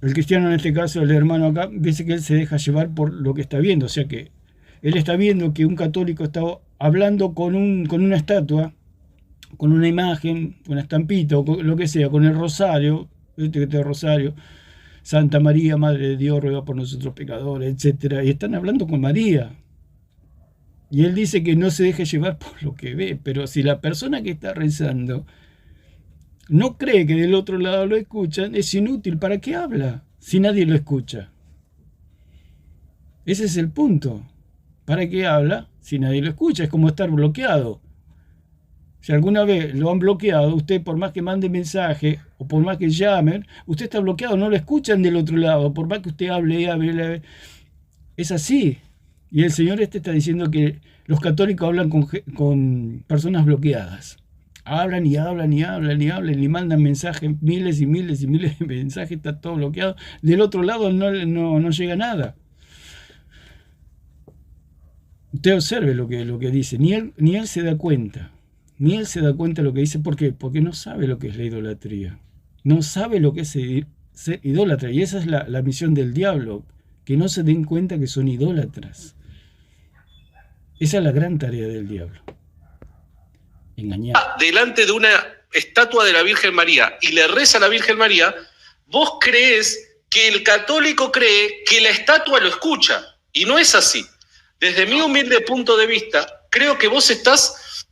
el cristiano, en este caso el hermano acá, dice que él se deja llevar por lo que está viendo. O sea que él está viendo que un católico está hablando con una estatua, con una imagen, con una estampita, o con lo que sea, con el rosario, el rosario, Santa María, Madre de Dios, ruega por nosotros pecadores, etc. Y están hablando con María. Y él dice que no se deje llevar por lo que ve, pero si la persona que está rezando no cree que del otro lado lo escuchan, es inútil. ¿Para qué habla si nadie lo escucha? Ese es el punto. ¿Para qué habla si nadie lo escucha? Es como estar bloqueado. Si alguna vez lo han bloqueado, usted por más que mande mensaje o por más que llamen, usted está bloqueado, no lo escuchan del otro lado, por más que usted hable. Es así. Y el Señor está diciendo que los católicos hablan con personas bloqueadas. Hablan y hablan y hablan y hablan y mandan mensajes, miles y miles y miles de mensajes, está todo bloqueado. Del otro lado no llega nada. Usted observe lo que dice, ni él se da cuenta. Ni él se da cuenta de lo que dice. ¿Por qué? Porque no sabe lo que es la idolatría. No sabe lo que es ser idólatra. Y esa es la misión del diablo. Que no se den cuenta que son idólatras. Esa es la gran tarea del diablo. Engañar. Delante de una estatua de la Virgen María y le reza a la Virgen María, vos creés que el católico cree que la estatua lo escucha. Y no es así. Desde mi humilde punto de vista, creo que vos estás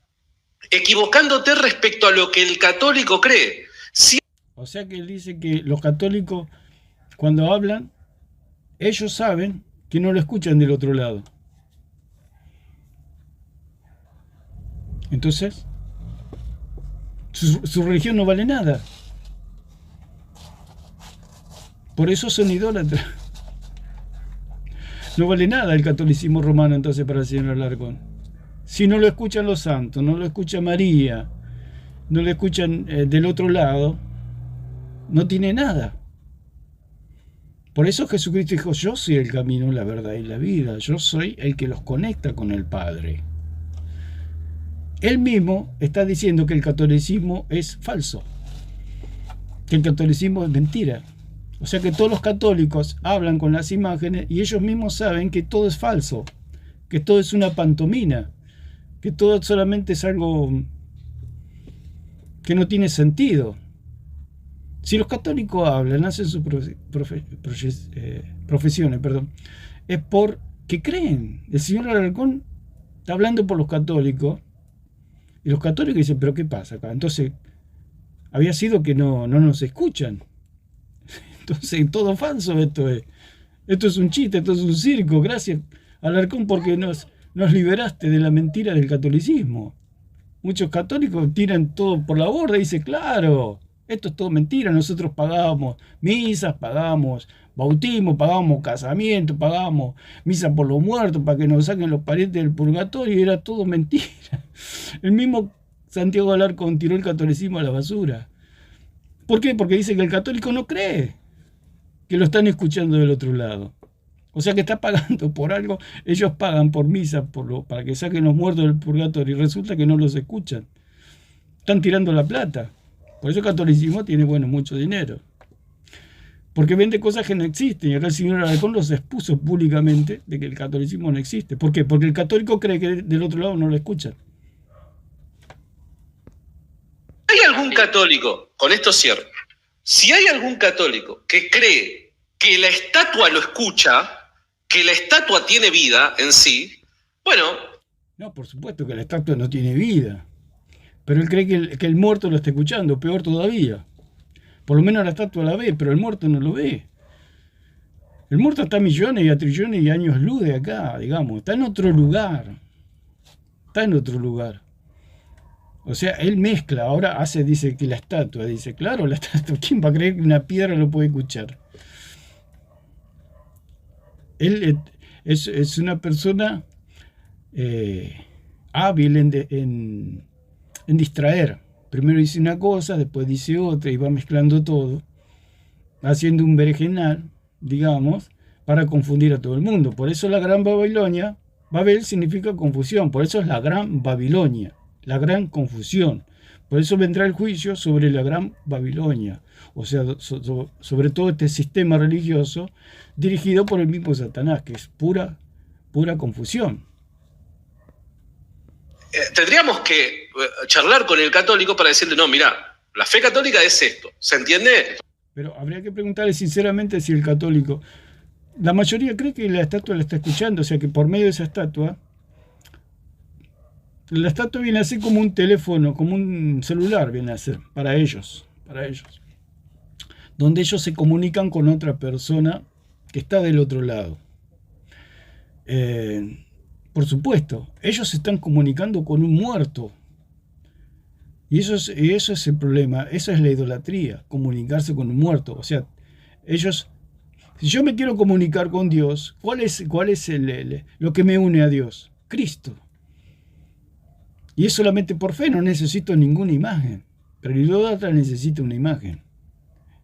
equivocándote respecto a lo que el católico cree. O sea que él dice que los católicos, cuando hablan, ellos saben que no lo escuchan del otro lado. Entonces, su religión no vale nada. Por eso son idólatras. No vale nada el catolicismo romano entonces para el señor Alarcón. Si no lo escuchan los santos, no lo escucha María, no lo escuchan del otro lado, no tiene nada. Por eso Jesucristo dijo, yo soy el camino, la verdad y la vida. Yo soy el que los conecta con el Padre. Él mismo está diciendo que el catolicismo es falso, que el catolicismo es mentira. O sea que todos los católicos hablan con las imágenes y ellos mismos saben que todo es falso, que todo es una pantomima, que todo solamente es algo que no tiene sentido. Si los católicos hablan, hacen sus profesiones, es porque creen. El señor Alarcón está hablando por los católicos y los católicos dicen, pero ¿qué pasa acá? Entonces, había sido que no nos escuchan. Entonces, todo falso esto es. Esto es un chiste, esto es un circo. Gracias, Alarcón, porque nos liberaste de la mentira del catolicismo. Muchos católicos tiran todo por la borda y dicen, claro, esto es todo mentira. Nosotros pagábamos misas, pagábamos bautismo, pagábamos casamiento, pagábamos misa por los muertos para que nos saquen los parientes del purgatorio y era todo mentira. El mismo Santiago Alarcón tiró el catolicismo a la basura. ¿Por qué? Porque dice que el católico no cree que lo están escuchando del otro lado. O sea que está pagando por algo. Ellos pagan por misa para que saquen los muertos del purgatorio y resulta que no los escuchan. Están tirando la plata. Por eso el catolicismo tiene, mucho dinero. Porque vende cosas que no existen. Y acá el señor Alarcón los expuso públicamente de que el catolicismo no existe. ¿Por qué? Porque el católico cree que del otro lado no lo escuchan. ¿Hay algún católico, con esto cierro, si hay algún católico que cree que la estatua lo escucha, que la estatua tiene vida en sí, bueno... No, por supuesto que la estatua no tiene vida. Pero él cree que el muerto lo está escuchando, peor todavía. Por lo menos la estatua la ve, pero el muerto no lo ve. El muerto está a millones y a trillones de años luz de acá, digamos. Está en otro lugar. Está en otro lugar. O sea, él mezcla. Ahora dice que la estatua. Dice, claro, la estatua. ¿Quién va a creer que una piedra lo puede escuchar? Él es una persona hábil en distraer. Primero dice una cosa, después dice otra y va mezclando todo, haciendo un berenjenal, digamos, para confundir a todo el mundo. Por eso la Gran Babilonia, Babel significa confusión, por eso es la Gran Babilonia, la gran confusión. Por eso vendrá el juicio sobre la Gran Babilonia, o sea, sobre todo este sistema religioso dirigido por el mismo Satanás, que es pura confusión. Tendríamos que charlar con el católico para decirle, no, mira, la fe católica es esto, ¿se entiende? Pero habría que preguntarle sinceramente si el católico, la mayoría cree que la estatua la está escuchando, o sea que por medio de esa estatua, la estatua viene a ser como un teléfono, como un celular viene a ser, para ellos, donde ellos se comunican con otra persona que está del otro lado. Por supuesto, ellos se están comunicando con un muerto. Y eso es el problema, esa es la idolatría, comunicarse con un muerto. O sea, ellos, si yo me quiero comunicar con Dios, ¿cuál es lo que me une a Dios? Cristo. Y es solamente por fe, no necesito ninguna imagen. Pero el idólatra necesita una imagen.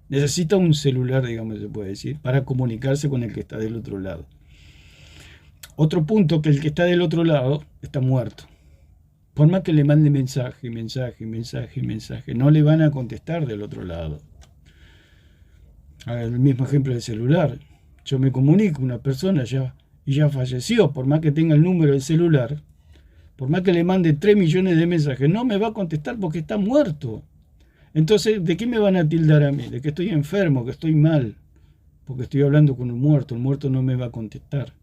Necesita un celular, digamos, se puede decir, para comunicarse con el que está del otro lado. Otro punto, que el que está del otro lado está muerto. Por más que le mande mensaje, no le van a contestar del otro lado. El mismo ejemplo del celular. Yo me comunico con una persona y ya falleció, por más que tenga el número del celular, por más que le mande 3 millones de mensajes, no me va a contestar porque está muerto. Entonces, ¿de qué me van a tildar a mí? De que estoy enfermo, que estoy mal, porque estoy hablando con un muerto, el muerto no me va a contestar.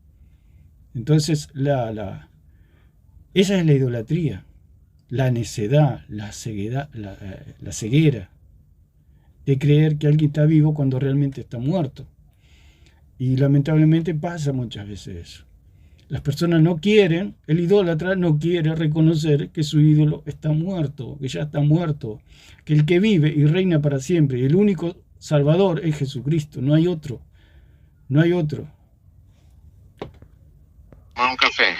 Entonces, esa es la idolatría, la necedad, la ceguera de creer que alguien está vivo cuando realmente está muerto. Y lamentablemente pasa muchas veces eso. Las personas no quieren, el idólatra no quiere reconocer que su ídolo está muerto, que ya está muerto, que el que vive y reina para siempre, y el único Salvador es Jesucristo, no hay otro, no hay otro. Un café.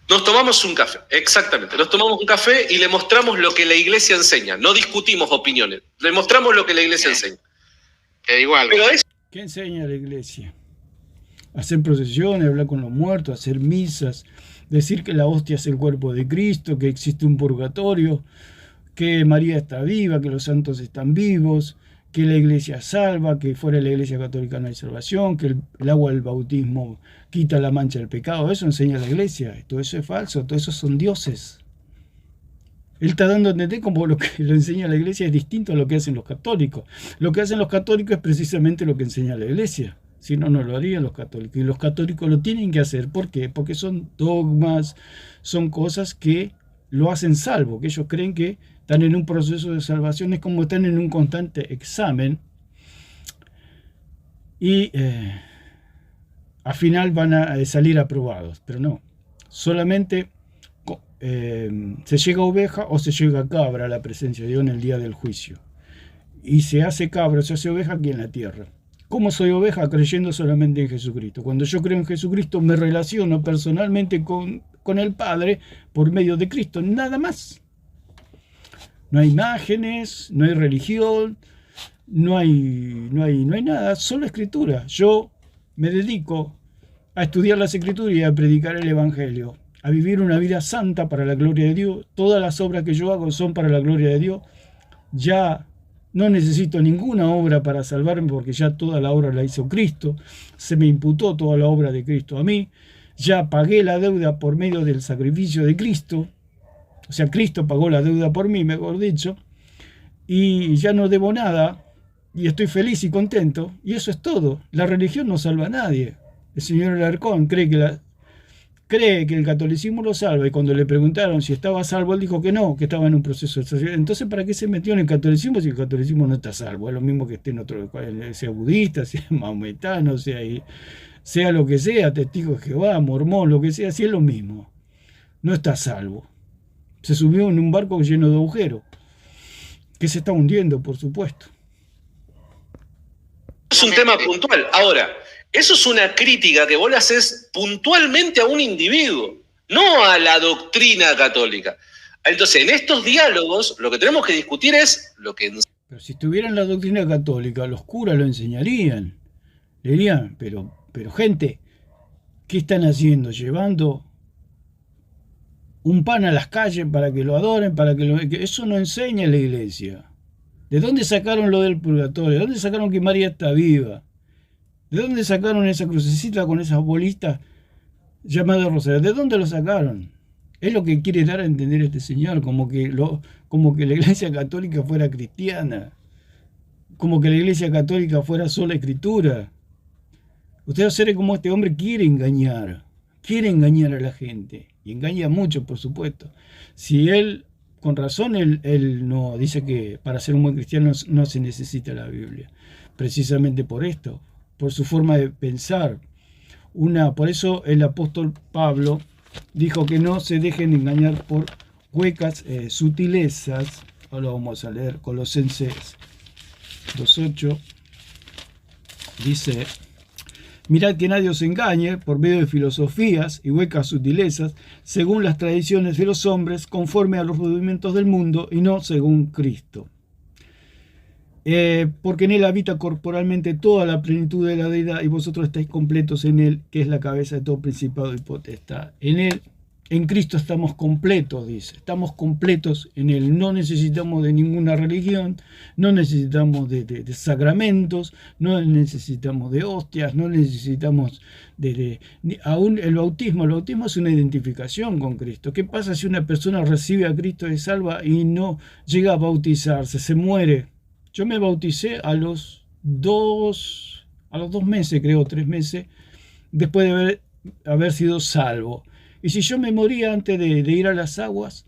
Nos tomamos un café, exactamente. Nos tomamos un café y le mostramos lo que la iglesia enseña. No discutimos opiniones, le mostramos lo que la iglesia enseña. Te digo algo. Pero es... ¿Qué enseña la iglesia? Hacer procesiones, hablar con los muertos, hacer misas, decir que la hostia es el cuerpo de Cristo, que existe un purgatorio, que María está viva, que los santos están vivos, que la iglesia salva, que fuera de la iglesia católica no hay salvación, que el agua del bautismo quita la mancha del pecado. Eso enseña la iglesia. Todo eso es falso, todo eso son dioses. Él está dando a entender como lo que lo enseña la iglesia es distinto a lo que hacen los católicos. Lo que hacen los católicos es precisamente lo que enseña la iglesia. Si no, no lo harían los católicos. Y los católicos lo tienen que hacer. ¿Por qué? Porque son dogmas, son cosas que lo hacen salvo, que ellos creen que están en un proceso de salvación, es como están en un constante examen y al final van a salir aprobados, pero no, solamente se llega oveja o se llega cabra a la presencia de Dios en el día del juicio, y se hace cabra, se hace oveja aquí en la tierra. ¿Cómo soy oveja? Creyendo solamente en Jesucristo. Cuando yo creo en Jesucristo me relaciono personalmente con el Padre por medio de Cristo, nada más. No hay imágenes, no hay religión, no hay nada, solo escritura. Yo me dedico a estudiar las escrituras y a predicar el Evangelio, a vivir una vida santa para la gloria de Dios. Todas las obras que yo hago son para la gloria de Dios. Ya no necesito ninguna obra para salvarme porque ya toda la obra la hizo Cristo. Se me imputó toda la obra de Cristo a mí. Ya pagué la deuda por medio del sacrificio de Cristo. O sea, Cristo pagó la deuda por mí, mejor dicho, y ya no debo nada, y estoy feliz y contento, y eso es todo. La religión no salva a nadie. El señor Alarcón cree que el catolicismo lo salva, y cuando le preguntaron si estaba salvo, él dijo que no, que estaba en un proceso de salvación. Entonces, ¿para qué se metió en el catolicismo si el catolicismo no está salvo? Es lo mismo que esté en otro, sea budista, sea maometano, sea lo que sea, testigo de Jehová, mormón, lo que sea, sí es lo mismo. No está salvo. Se subió en un barco lleno de agujeros, que se está hundiendo, por supuesto. Es un tema puntual. Ahora, Eso es una crítica que vos le haces puntualmente a un individuo, no a la doctrina católica. Entonces, en estos diálogos, lo que tenemos que discutir es lo que... Pero si estuvieran la doctrina católica, los curas lo enseñarían. Le dirían, pero gente, ¿qué están haciendo? Llevando un pan a las calles para que lo adoren, que eso no enseña la iglesia. ¿De dónde sacaron lo del purgatorio? ¿De dónde sacaron que María está viva? ¿De dónde sacaron esa crucecita con esas bolitas llamadas rosarios? ¿De dónde lo sacaron? Es lo que quiere dar a entender este señor, como que la iglesia católica fuera cristiana, como que la iglesia católica fuera sola escritura. Ustedes, seres como este hombre, quiere engañar a la gente, y engaña mucho, por supuesto. Si él, con razón, él no dice que para ser un buen cristiano no se necesita la Biblia, precisamente por esto, por su forma de pensar. Por eso el apóstol Pablo dijo que no se dejen engañar por huecas sutilezas. Ahora vamos a leer Colosenses 2:8. Dice: mirad que nadie os engañe por medio de filosofías y huecas sutilezas, según las tradiciones de los hombres, conforme a los rudimentos del mundo, y no según Cristo. Porque en él habita corporalmente toda la plenitud de la deidad, y vosotros estáis completos en él, que es la cabeza de todo principado y potestad. En él, en Cristo estamos completos, dice. Estamos completos en él. No necesitamos de ninguna religión, no necesitamos de sacramentos, no necesitamos de hostias, no necesitamos aún el bautismo. El bautismo es una identificación con Cristo. ¿Qué pasa si una persona recibe a Cristo y es salva y no llega a bautizarse, se muere? Yo me bauticé a los 2 meses, creo, 3 meses, después de haber sido salvo. Y si yo me moría antes de ir a las aguas,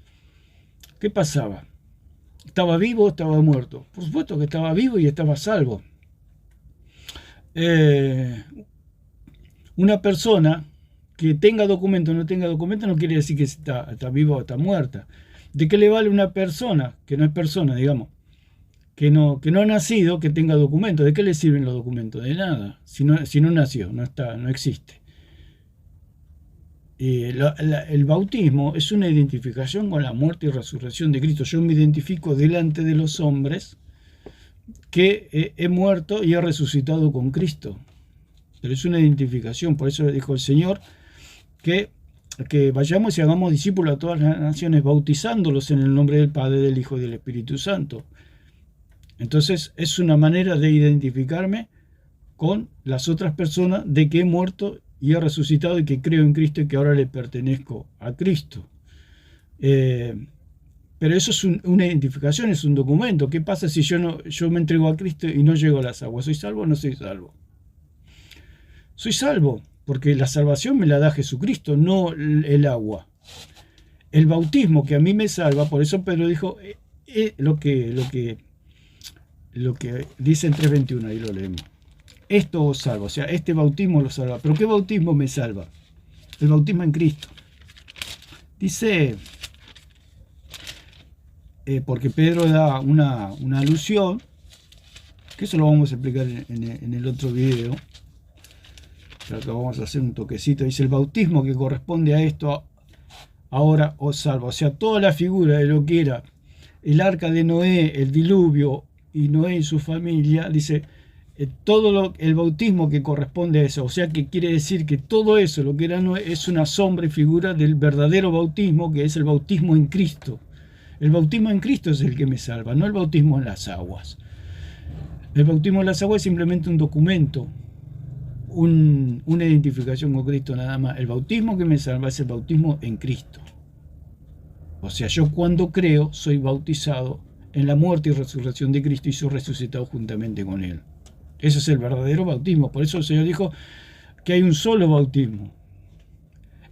¿qué pasaba? ¿Estaba vivo o estaba muerto? Por supuesto que estaba vivo y estaba salvo. Una persona que tenga documento o no tenga documento no quiere decir que está viva o está muerta. ¿De qué le vale una persona que no es persona, digamos? Que no ha nacido, que tenga documentos? ¿De qué le sirven los documentos? De nada. Si no nació, no existe. El bautismo es una identificación con la muerte y resurrección de Cristo. Yo me identifico delante de los hombres que he muerto y he resucitado con Cristo. Pero es una identificación. Por eso dijo el Señor que vayamos y hagamos discípulos a todas las naciones, bautizándolos en el nombre del Padre, del Hijo y del Espíritu Santo. Entonces es una manera de identificarme con las otras personas de que he muerto y he resucitado y que creo en Cristo y que ahora le pertenezco a Cristo. Pero eso es una identificación, es un documento. ¿Qué pasa si yo me entrego a Cristo y no llego a las aguas? ¿Soy salvo o no soy salvo? Soy salvo, porque la salvación me la da Jesucristo, no el agua. El bautismo que a mí me salva, por eso Pedro dijo lo que dice en 3:21, ahí lo leemos. Esto os salva, o sea, este bautismo lo salva. ¿Pero qué bautismo me salva? El bautismo en Cristo. Dice, porque Pedro da una alusión, que eso lo vamos a explicar en el otro video, pero acá vamos a hacer un toquecito. Dice: el bautismo que corresponde a esto ahora os salva. O sea, toda la figura de lo que era el arca de Noé, el diluvio y Noé y su familia, dice, el bautismo que corresponde a eso. O sea, que quiere decir que todo eso, lo que era Noé, es una sombra y figura del verdadero bautismo, que es el bautismo en Cristo. El bautismo en Cristo es el que me salva, no el bautismo en las aguas. El bautismo en las aguas es simplemente un documento, una identificación con Cristo nada más. El bautismo que me salva es el bautismo en Cristo. O sea, yo cuando creo soy bautizado en la muerte y resurrección de Cristo y soy resucitado juntamente con Él. Ese es el verdadero bautismo. Por eso el Señor dijo que hay un solo bautismo.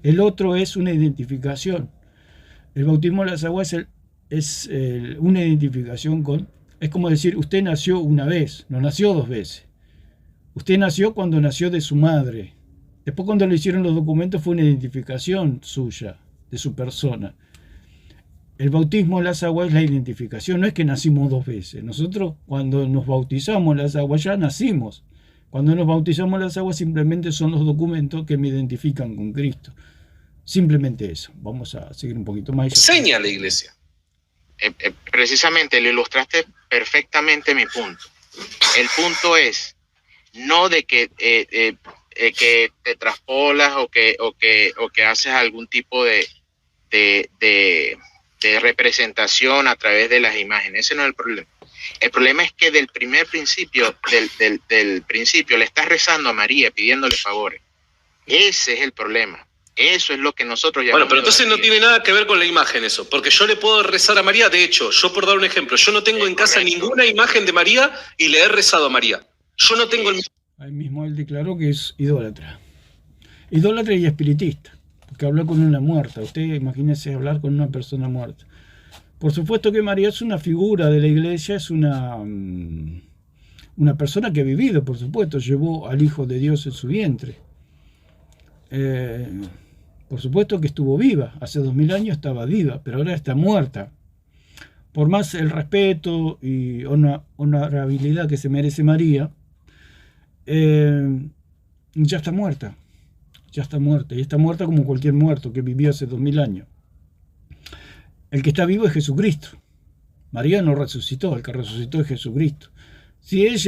El otro es una identificación. El bautismo en las aguas es una identificación con... Es como decir, usted nació una vez, no nació 2 veces. Usted nació cuando nació de su madre. Después, cuando le hicieron los documentos, fue una identificación suya, de su persona. El bautismo en las aguas es la identificación, no es que nacimos 2 veces. Nosotros, cuando nos bautizamos en las aguas, ya nacimos. Cuando nos bautizamos las aguas simplemente son los documentos que me identifican con Cristo. Simplemente eso. Vamos a seguir un poquito más. Enseña la iglesia. Precisamente lo ilustraste perfectamente mi punto. El punto es no de que te traspolas o que haces algún tipo de representación a través de las imágenes. Ese no es el problema. El problema es que del primer principio, del principio, le estás rezando a María pidiéndole favores. Ese es el problema. Eso es lo que nosotros llamamos. Bueno, pero entonces no tiene nada que ver con la imagen eso, porque yo le puedo rezar a María. De hecho, yo por dar un ejemplo, yo no tengo en casa ninguna imagen de María y le he rezado a María. Yo no tengo el... Ahí mismo él declaró que es idólatra. Idólatra y espiritista, porque habló con una muerta. Usted imagínese hablar con una persona muerta. Por supuesto que María es una figura de la iglesia, es una persona que ha vivido, por supuesto, llevó al Hijo de Dios en su vientre. Por supuesto que estuvo viva, hace 2000 años estaba viva, pero ahora está muerta. Por más el respeto y honorabilidad que se merece María, ya está muerta. Ya está muerta, y está muerta como cualquier muerto que vivió hace 2000 años. El que está vivo es Jesucristo. María no resucitó, el que resucitó es Jesucristo. Si él,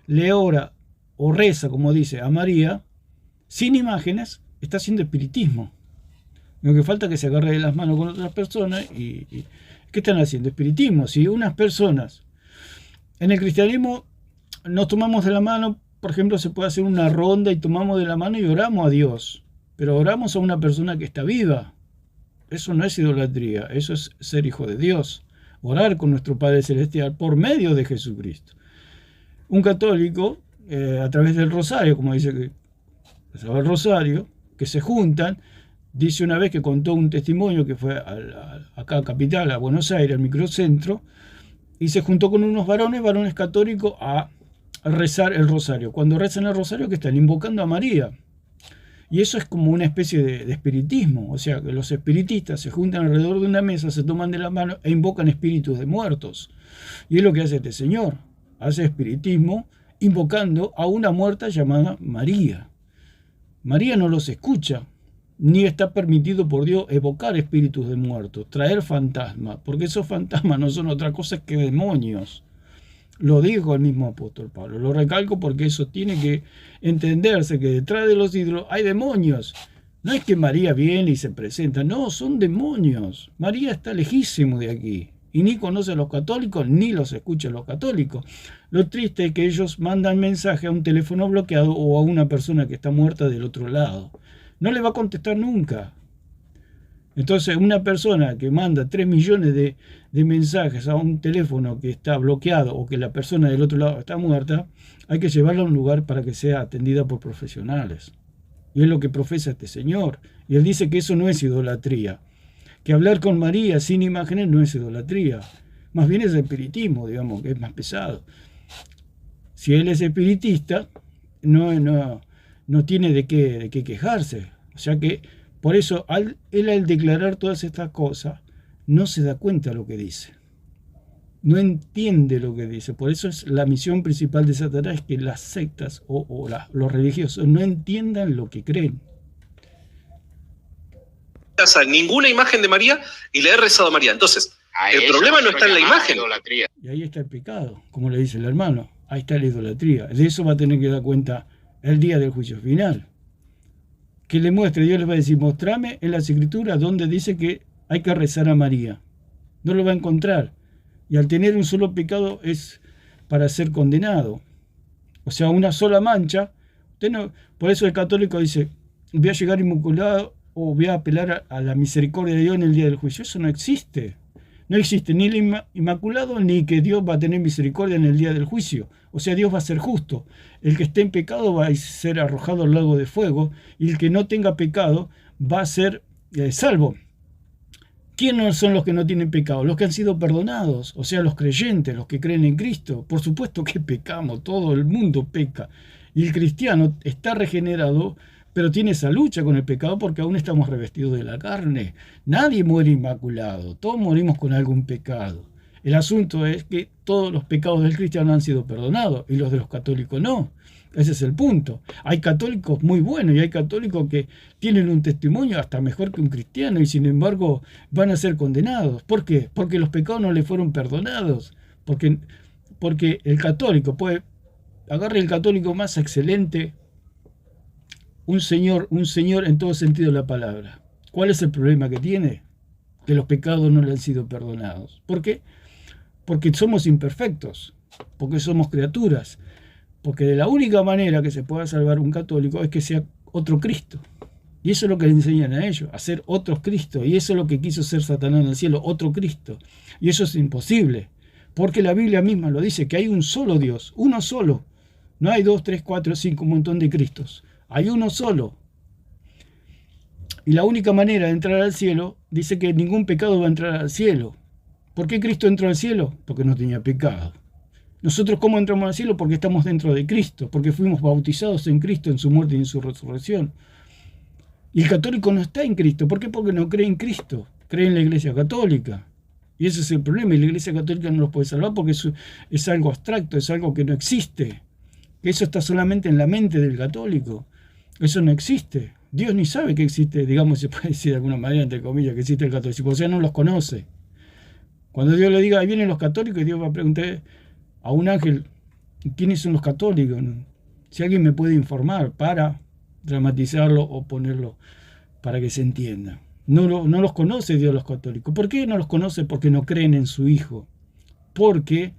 le ora o reza, como dice, a María, sin imágenes, está haciendo espiritismo. Lo que falta es que se agarre de las manos con otras personas y ¿qué están haciendo? Espiritismo. Si unas personas, en el cristianismo, nos tomamos de la mano, por ejemplo, se puede hacer una ronda y tomamos de la mano y oramos a Dios, pero oramos a una persona que está viva. Eso no es idolatría, eso es ser hijo de Dios. Orar con nuestro Padre Celestial por medio de Jesucristo. Un católico, a través del rosario, como dice que el rosario, que se juntan, dice una vez que contó un testimonio que fue acá a Capital, a Buenos Aires, al microcentro, y se juntó con unos varones católicos a rezar el rosario. Cuando rezan el rosario, que están invocando a María. Y eso es como una especie de espiritismo, o sea, que los espiritistas se juntan alrededor de una mesa, se toman de la mano e invocan espíritus de muertos. Y es lo que hace este señor, hace espiritismo invocando a una muerta llamada María. María no los escucha, ni está permitido por Dios evocar espíritus de muertos, traer fantasmas, porque esos fantasmas no son otra cosa que demonios. Lo dijo el mismo apóstol Pablo, lo recalco porque eso tiene que entenderse, que detrás de los ídolos hay demonios. No es que María viene y se presenta, no, son demonios. María está lejísimo de aquí y ni conoce a los católicos ni los escucha a los católicos. Lo triste es que ellos mandan mensaje a un teléfono bloqueado o a una persona que está muerta del otro lado. No le va a contestar nunca. Entonces, una persona que manda 3 millones de mensajes a un teléfono que está bloqueado o que la persona del otro lado está muerta, hay que llevarla a un lugar para que sea atendida por profesionales. Y es lo que profesa este señor. Y él dice que eso no es idolatría. Que hablar con María sin imágenes no es idolatría. Más bien es espiritismo, digamos, que es más pesado. Si él es espiritista, no tiene de qué quejarse. O sea que, por eso, él al declarar todas estas cosas, no se da cuenta de lo que dice. No entiende lo que dice. Por eso es la misión principal de Satanás, es que las sectas los religiosos no entiendan lo que creen. Ninguna imagen de María y le he rezado a María. Entonces, el problema no está en la imagen. Idolatría. Y ahí está el pecado, como le dice el hermano. Ahí está la idolatría. De eso va a tener que dar cuenta el día del juicio final. Que le muestre, Dios les va a decir, mostrame en las escrituras donde dice que hay que rezar a María. No lo va a encontrar. Y al tener un solo pecado es para ser condenado. O sea, una sola mancha. Por eso el católico dice, voy a llegar inmaculado o voy a apelar a la misericordia de Dios en el día del juicio. Eso no existe. No existe ni el inmaculado ni que Dios va a tener misericordia en el día del juicio. O sea, Dios va a ser justo. El que esté en pecado va a ser arrojado al lago de fuego y el que no tenga pecado va a ser salvo. ¿Quiénes son los que no tienen pecado? Los que han sido perdonados, o sea, los creyentes, los que creen en Cristo. Por supuesto que pecamos, todo el mundo peca. Y el cristiano está regenerado, pero tiene esa lucha con el pecado porque aún estamos revestidos de la carne. Nadie muere inmaculado, todos morimos con algún pecado. El asunto es que todos los pecados del cristiano han sido perdonados y los de los católicos no. Ese es el punto. Hay católicos muy buenos y hay católicos que tienen un testimonio hasta mejor que un cristiano y sin embargo van a ser condenados. ¿Por qué? Porque los pecados no le fueron perdonados. Porque el católico puede... Agarre el católico más excelente, un señor en todo sentido de la palabra. ¿Cuál es el problema que tiene? Que los pecados no le han sido perdonados. ¿Por qué? Porque somos imperfectos, porque somos criaturas, porque de la única manera que se pueda salvar un católico es que sea otro Cristo. Y eso es lo que le enseñan a ellos, a ser otros Cristo. Y eso es lo que quiso ser Satanás en el cielo, otro Cristo. Y eso es imposible, porque la Biblia misma lo dice, que hay un solo Dios, uno solo. No hay 2, 3, 4, 5, un montón de Cristos. Hay uno solo. Y la única manera de entrar al cielo, dice que ningún pecado va a entrar al cielo. ¿Por qué Cristo entró al cielo? Porque no tenía pecado. Nosotros, ¿cómo entramos al cielo? Porque estamos dentro de Cristo, porque fuimos bautizados en Cristo, en su muerte y en su resurrección. Y el católico no está en Cristo. ¿Por qué? Porque no cree en Cristo, cree en la Iglesia Católica. Y ese es el problema, y la Iglesia Católica no los puede salvar porque es algo abstracto, es algo que no existe. Eso está solamente en la mente del católico. Eso no existe. Dios ni sabe que existe, digamos, se puede decir de alguna manera, entre comillas, que existe el catolicismo. O sea, no los conoce. Cuando Dios le diga, ahí vienen los católicos, Dios va a preguntar a un ángel, ¿quiénes son los católicos? Si alguien me puede informar para dramatizarlo o ponerlo para que se entienda. No los conoce Dios los católicos. ¿Por qué no los conoce? Porque no creen en su Hijo. Porque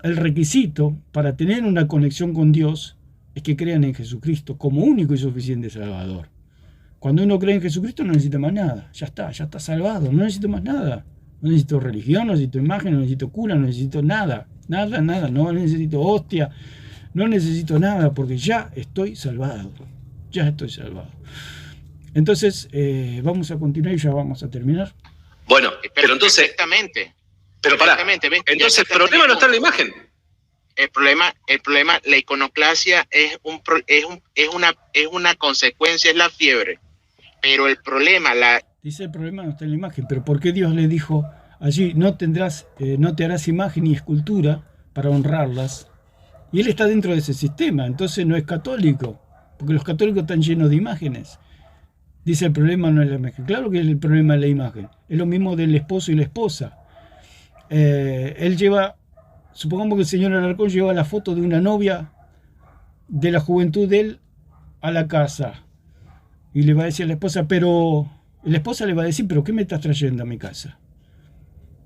el requisito para tener una conexión con Dios es que crean en Jesucristo como único y suficiente Salvador. Cuando uno cree en Jesucristo no necesita más nada. Ya está salvado. No necesito más nada. No necesito religión, no necesito imagen, no necesito cura, no necesito nada. Nada. No necesito hostia. No necesito nada porque ya estoy salvado. Ya estoy salvado. Entonces, vamos a continuar y ya vamos a terminar. Bueno, pero entonces... Exactamente. Pero pará, entonces el problema no está en la imagen. El problema, la iconoclasia es una consecuencia, es la fiebre. Pero el problema, Dice el problema no está en la imagen, pero ¿por qué Dios le dijo allí no te harás imagen ni escultura para honrarlas? Y él está dentro de ese sistema, entonces no es católico, porque los católicos están llenos de imágenes. Dice el problema no es la imagen. Claro que el problema es la imagen. Es lo mismo del esposo y la esposa. Él lleva, supongamos que el señor Alarcón lleva la foto de una novia de la juventud de él a la casa y le va a decir a la esposa, pero la esposa le va a decir, pero ¿qué me estás trayendo a mi casa?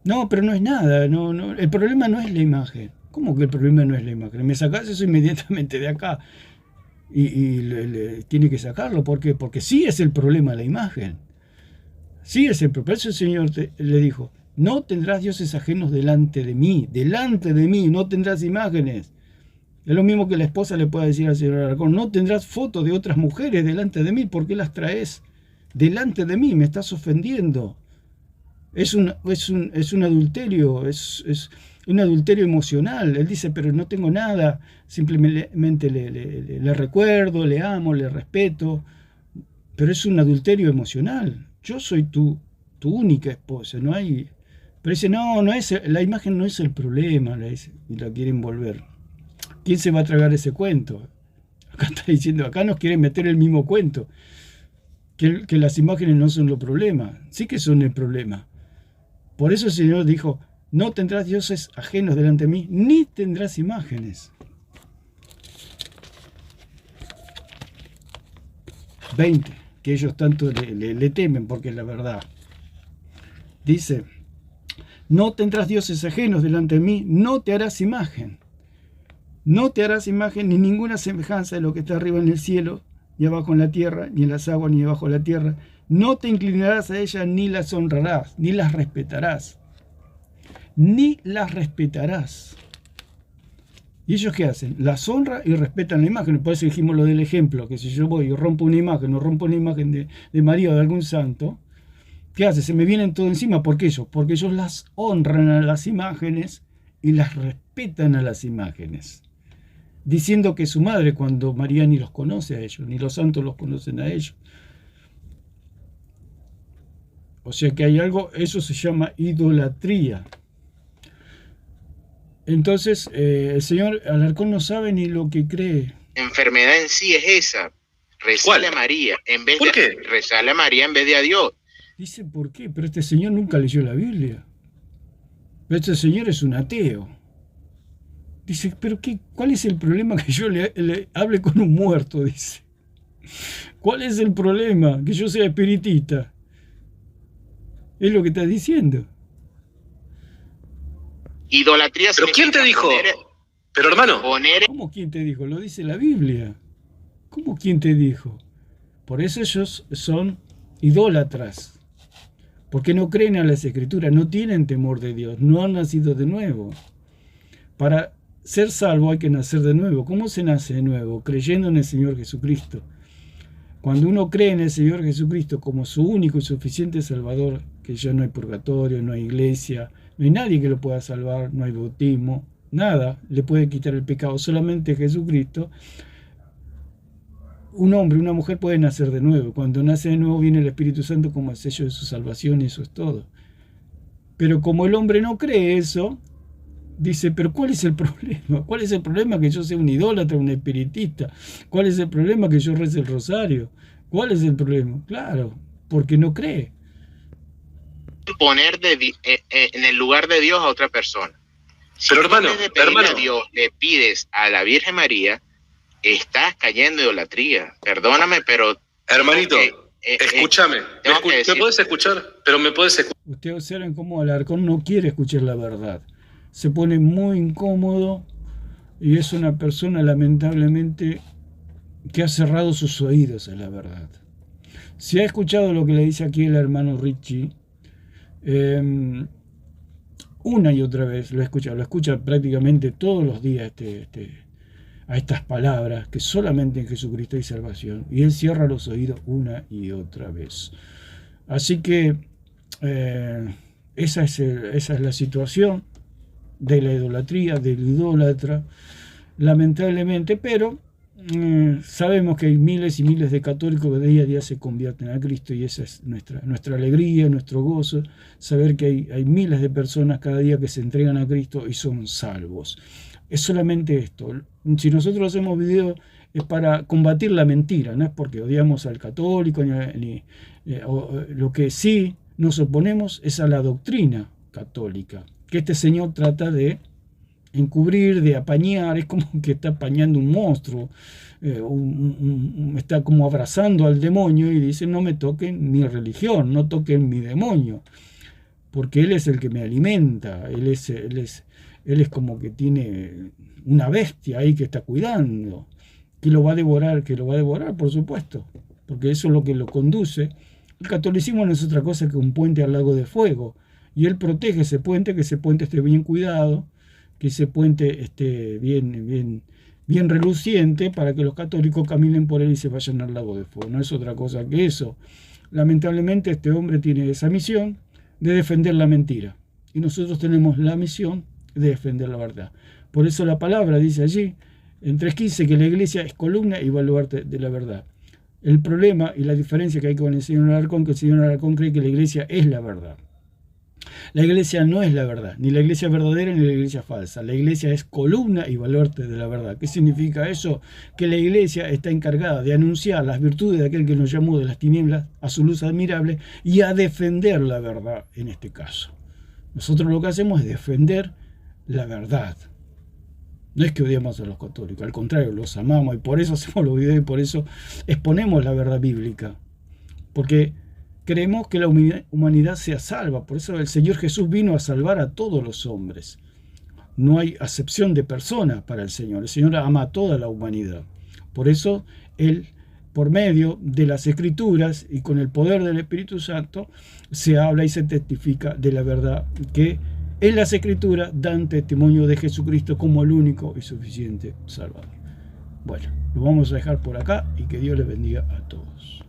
No, pero no es nada, no, el problema no es la imagen. ¿Cómo que el problema no es la imagen? Me sacás eso inmediatamente de acá y tiene que sacarlo. ¿Por qué? Porque sí es el problema la imagen. Sí es el problema. Por eso el Señor le dijo, no tendrás dioses ajenos delante de mí, no tendrás imágenes. Es lo mismo que la esposa le pueda decir al señor Alarcón, no tendrás fotos de otras mujeres delante de mí, ¿por qué las traes delante de mí? Me estás ofendiendo. Es un adulterio, es un adulterio emocional. Él dice, pero no tengo nada, simplemente le recuerdo, le amo, le respeto, pero es un adulterio emocional. Yo soy tu única esposa, no hay... Pero dice, la imagen no es el problema, y la quieren volver. ¿Quién se va a tragar ese cuento? Acá está diciendo, acá nos quieren meter el mismo cuento, que las imágenes no son el problema, sí que son el problema. Por eso el Señor dijo, no tendrás dioses ajenos delante de mí, ni tendrás imágenes. 20, que ellos tanto le temen porque es la verdad. Dice, no tendrás dioses ajenos delante de mí, no te harás imagen. No te harás imagen ni ninguna semejanza de lo que está arriba en el cielo, ni abajo en la tierra, ni en las aguas, ni debajo de la tierra. No te inclinarás a ellas, ni las honrarás, ni las respetarás. Ni las respetarás. ¿Y ellos qué hacen? Las honran y respetan la imagen. Por eso dijimos lo del ejemplo, que si yo voy y rompo una imagen, o rompo una imagen de María o de algún santo, ¿qué hace? Se me vienen todo encima. ¿Por qué ellos? Porque ellos las honran a las imágenes y las respetan a las imágenes. Diciendo que su madre, cuando María ni los conoce a ellos, ni los santos los conocen a ellos. O sea que hay algo, eso se llama idolatría. Entonces, el señor Alarcón no sabe ni lo que cree. Enfermedad en sí es esa. Rezarle a María en vez ¿Por qué? Rezarle a María en vez de a Dios. Dice, ¿por qué? Pero este señor nunca leyó la Biblia. Este señor es un ateo. Dice, ¿pero qué? ¿Cuál es el problema que yo le hable con un muerto? Dice. ¿Cuál es el problema? Que yo sea espiritista. Es lo que está diciendo. Idolatría. ¿Pero quién te dijo? Pero hermano. ¿Cómo quién te dijo? Lo dice la Biblia. ¿Cómo quién te dijo? Por eso ellos son idólatras. Porque no creen a las Escrituras, no tienen temor de Dios, no han nacido de nuevo. Para ser salvo hay que nacer de nuevo. ¿Cómo se nace de nuevo? Creyendo en el Señor Jesucristo. Cuando uno cree en el Señor Jesucristo como su único y suficiente Salvador, que ya no hay purgatorio, no hay iglesia, no hay nadie que lo pueda salvar, no hay bautismo, nada le puede quitar el pecado, solamente Jesucristo. Un hombre, una mujer puede nacer de nuevo. Cuando nace de nuevo viene el Espíritu Santo como el sello de su salvación y eso es todo. Pero como el hombre no cree eso, dice, pero ¿cuál es el problema? ¿Cuál es el problema que yo sea un idólatra, un espiritista? ¿Cuál es el problema que yo rece el rosario? ¿Cuál es el problema? Claro, porque no cree. Poner en el lugar de Dios a otra persona. Si pero hermano, a Dios le pides a la Virgen María, estás cayendo en idolatría. Perdóname, pero... Hermanito, escúchame. ¿Me puedes escuchar? Pero me puedes escuchar. Ustedes observen cómo Alarcón no quiere escuchar la verdad. Se pone muy incómodo y es una persona lamentablemente que ha cerrado sus oídos a la verdad. Si ha escuchado lo que le dice aquí el hermano Richie, una y otra vez lo escucha prácticamente todos los días a estas palabras, que solamente en Jesucristo hay salvación, y él cierra los oídos una y otra vez. Así que esa es la situación de la idolatría, del idólatra, lamentablemente, pero sabemos que hay miles y miles de católicos que día a día se convierten a Cristo, y esa es nuestra alegría, nuestro gozo, saber que hay miles de personas cada día que se entregan a Cristo y son salvos. Es solamente esto. Si nosotros hacemos videos es para combatir la mentira, no es porque odiamos al católico, lo que sí nos oponemos es a la doctrina católica, que este señor trata de encubrir, de apañar. Es como que está apañando un monstruo, está como abrazando al demonio y dice, no me toquen mi religión, no toquen mi demonio, porque él es el que me alimenta, él es como que tiene una bestia ahí que está cuidando, que lo va a devorar, por supuesto, porque eso es lo que lo conduce. El catolicismo no es otra cosa que un puente al lago de fuego, y él protege ese puente, que ese puente esté bien cuidado, que ese puente esté bien reluciente, para que los católicos caminen por él y se vayan al lago de fuego. No es otra cosa que eso. Lamentablemente este hombre tiene esa misión de defender la mentira, y nosotros tenemos la misión de defender la verdad. Por eso la palabra dice allí, en 3.15, que la iglesia es columna y baluarte de la verdad. El problema y la diferencia que hay con el señor Alarcón, que el señor Alarcón cree que la iglesia es la verdad. La iglesia no es la verdad, ni la iglesia verdadera ni la iglesia falsa. La iglesia es columna y baluarte de la verdad. ¿Qué significa eso? Que la iglesia está encargada de anunciar las virtudes de aquel que nos llamó de las tinieblas a su luz admirable y a defender la verdad en este caso. Nosotros lo que hacemos es defender la verdad. No es que odiamos a los católicos, al contrario, los amamos, y por eso hacemos los videos y por eso exponemos la verdad bíblica. Porque queremos que la humanidad sea salva. Por eso el Señor Jesús vino a salvar a todos los hombres. No hay acepción de persona para el Señor. El Señor ama a toda la humanidad. Por eso Él, por medio de las Escrituras y con el poder del Espíritu Santo, se habla y se testifica de la verdad, que en las Escrituras dan testimonio de Jesucristo como el único y suficiente Salvador. Bueno, lo vamos a dejar por acá y que Dios les bendiga a todos.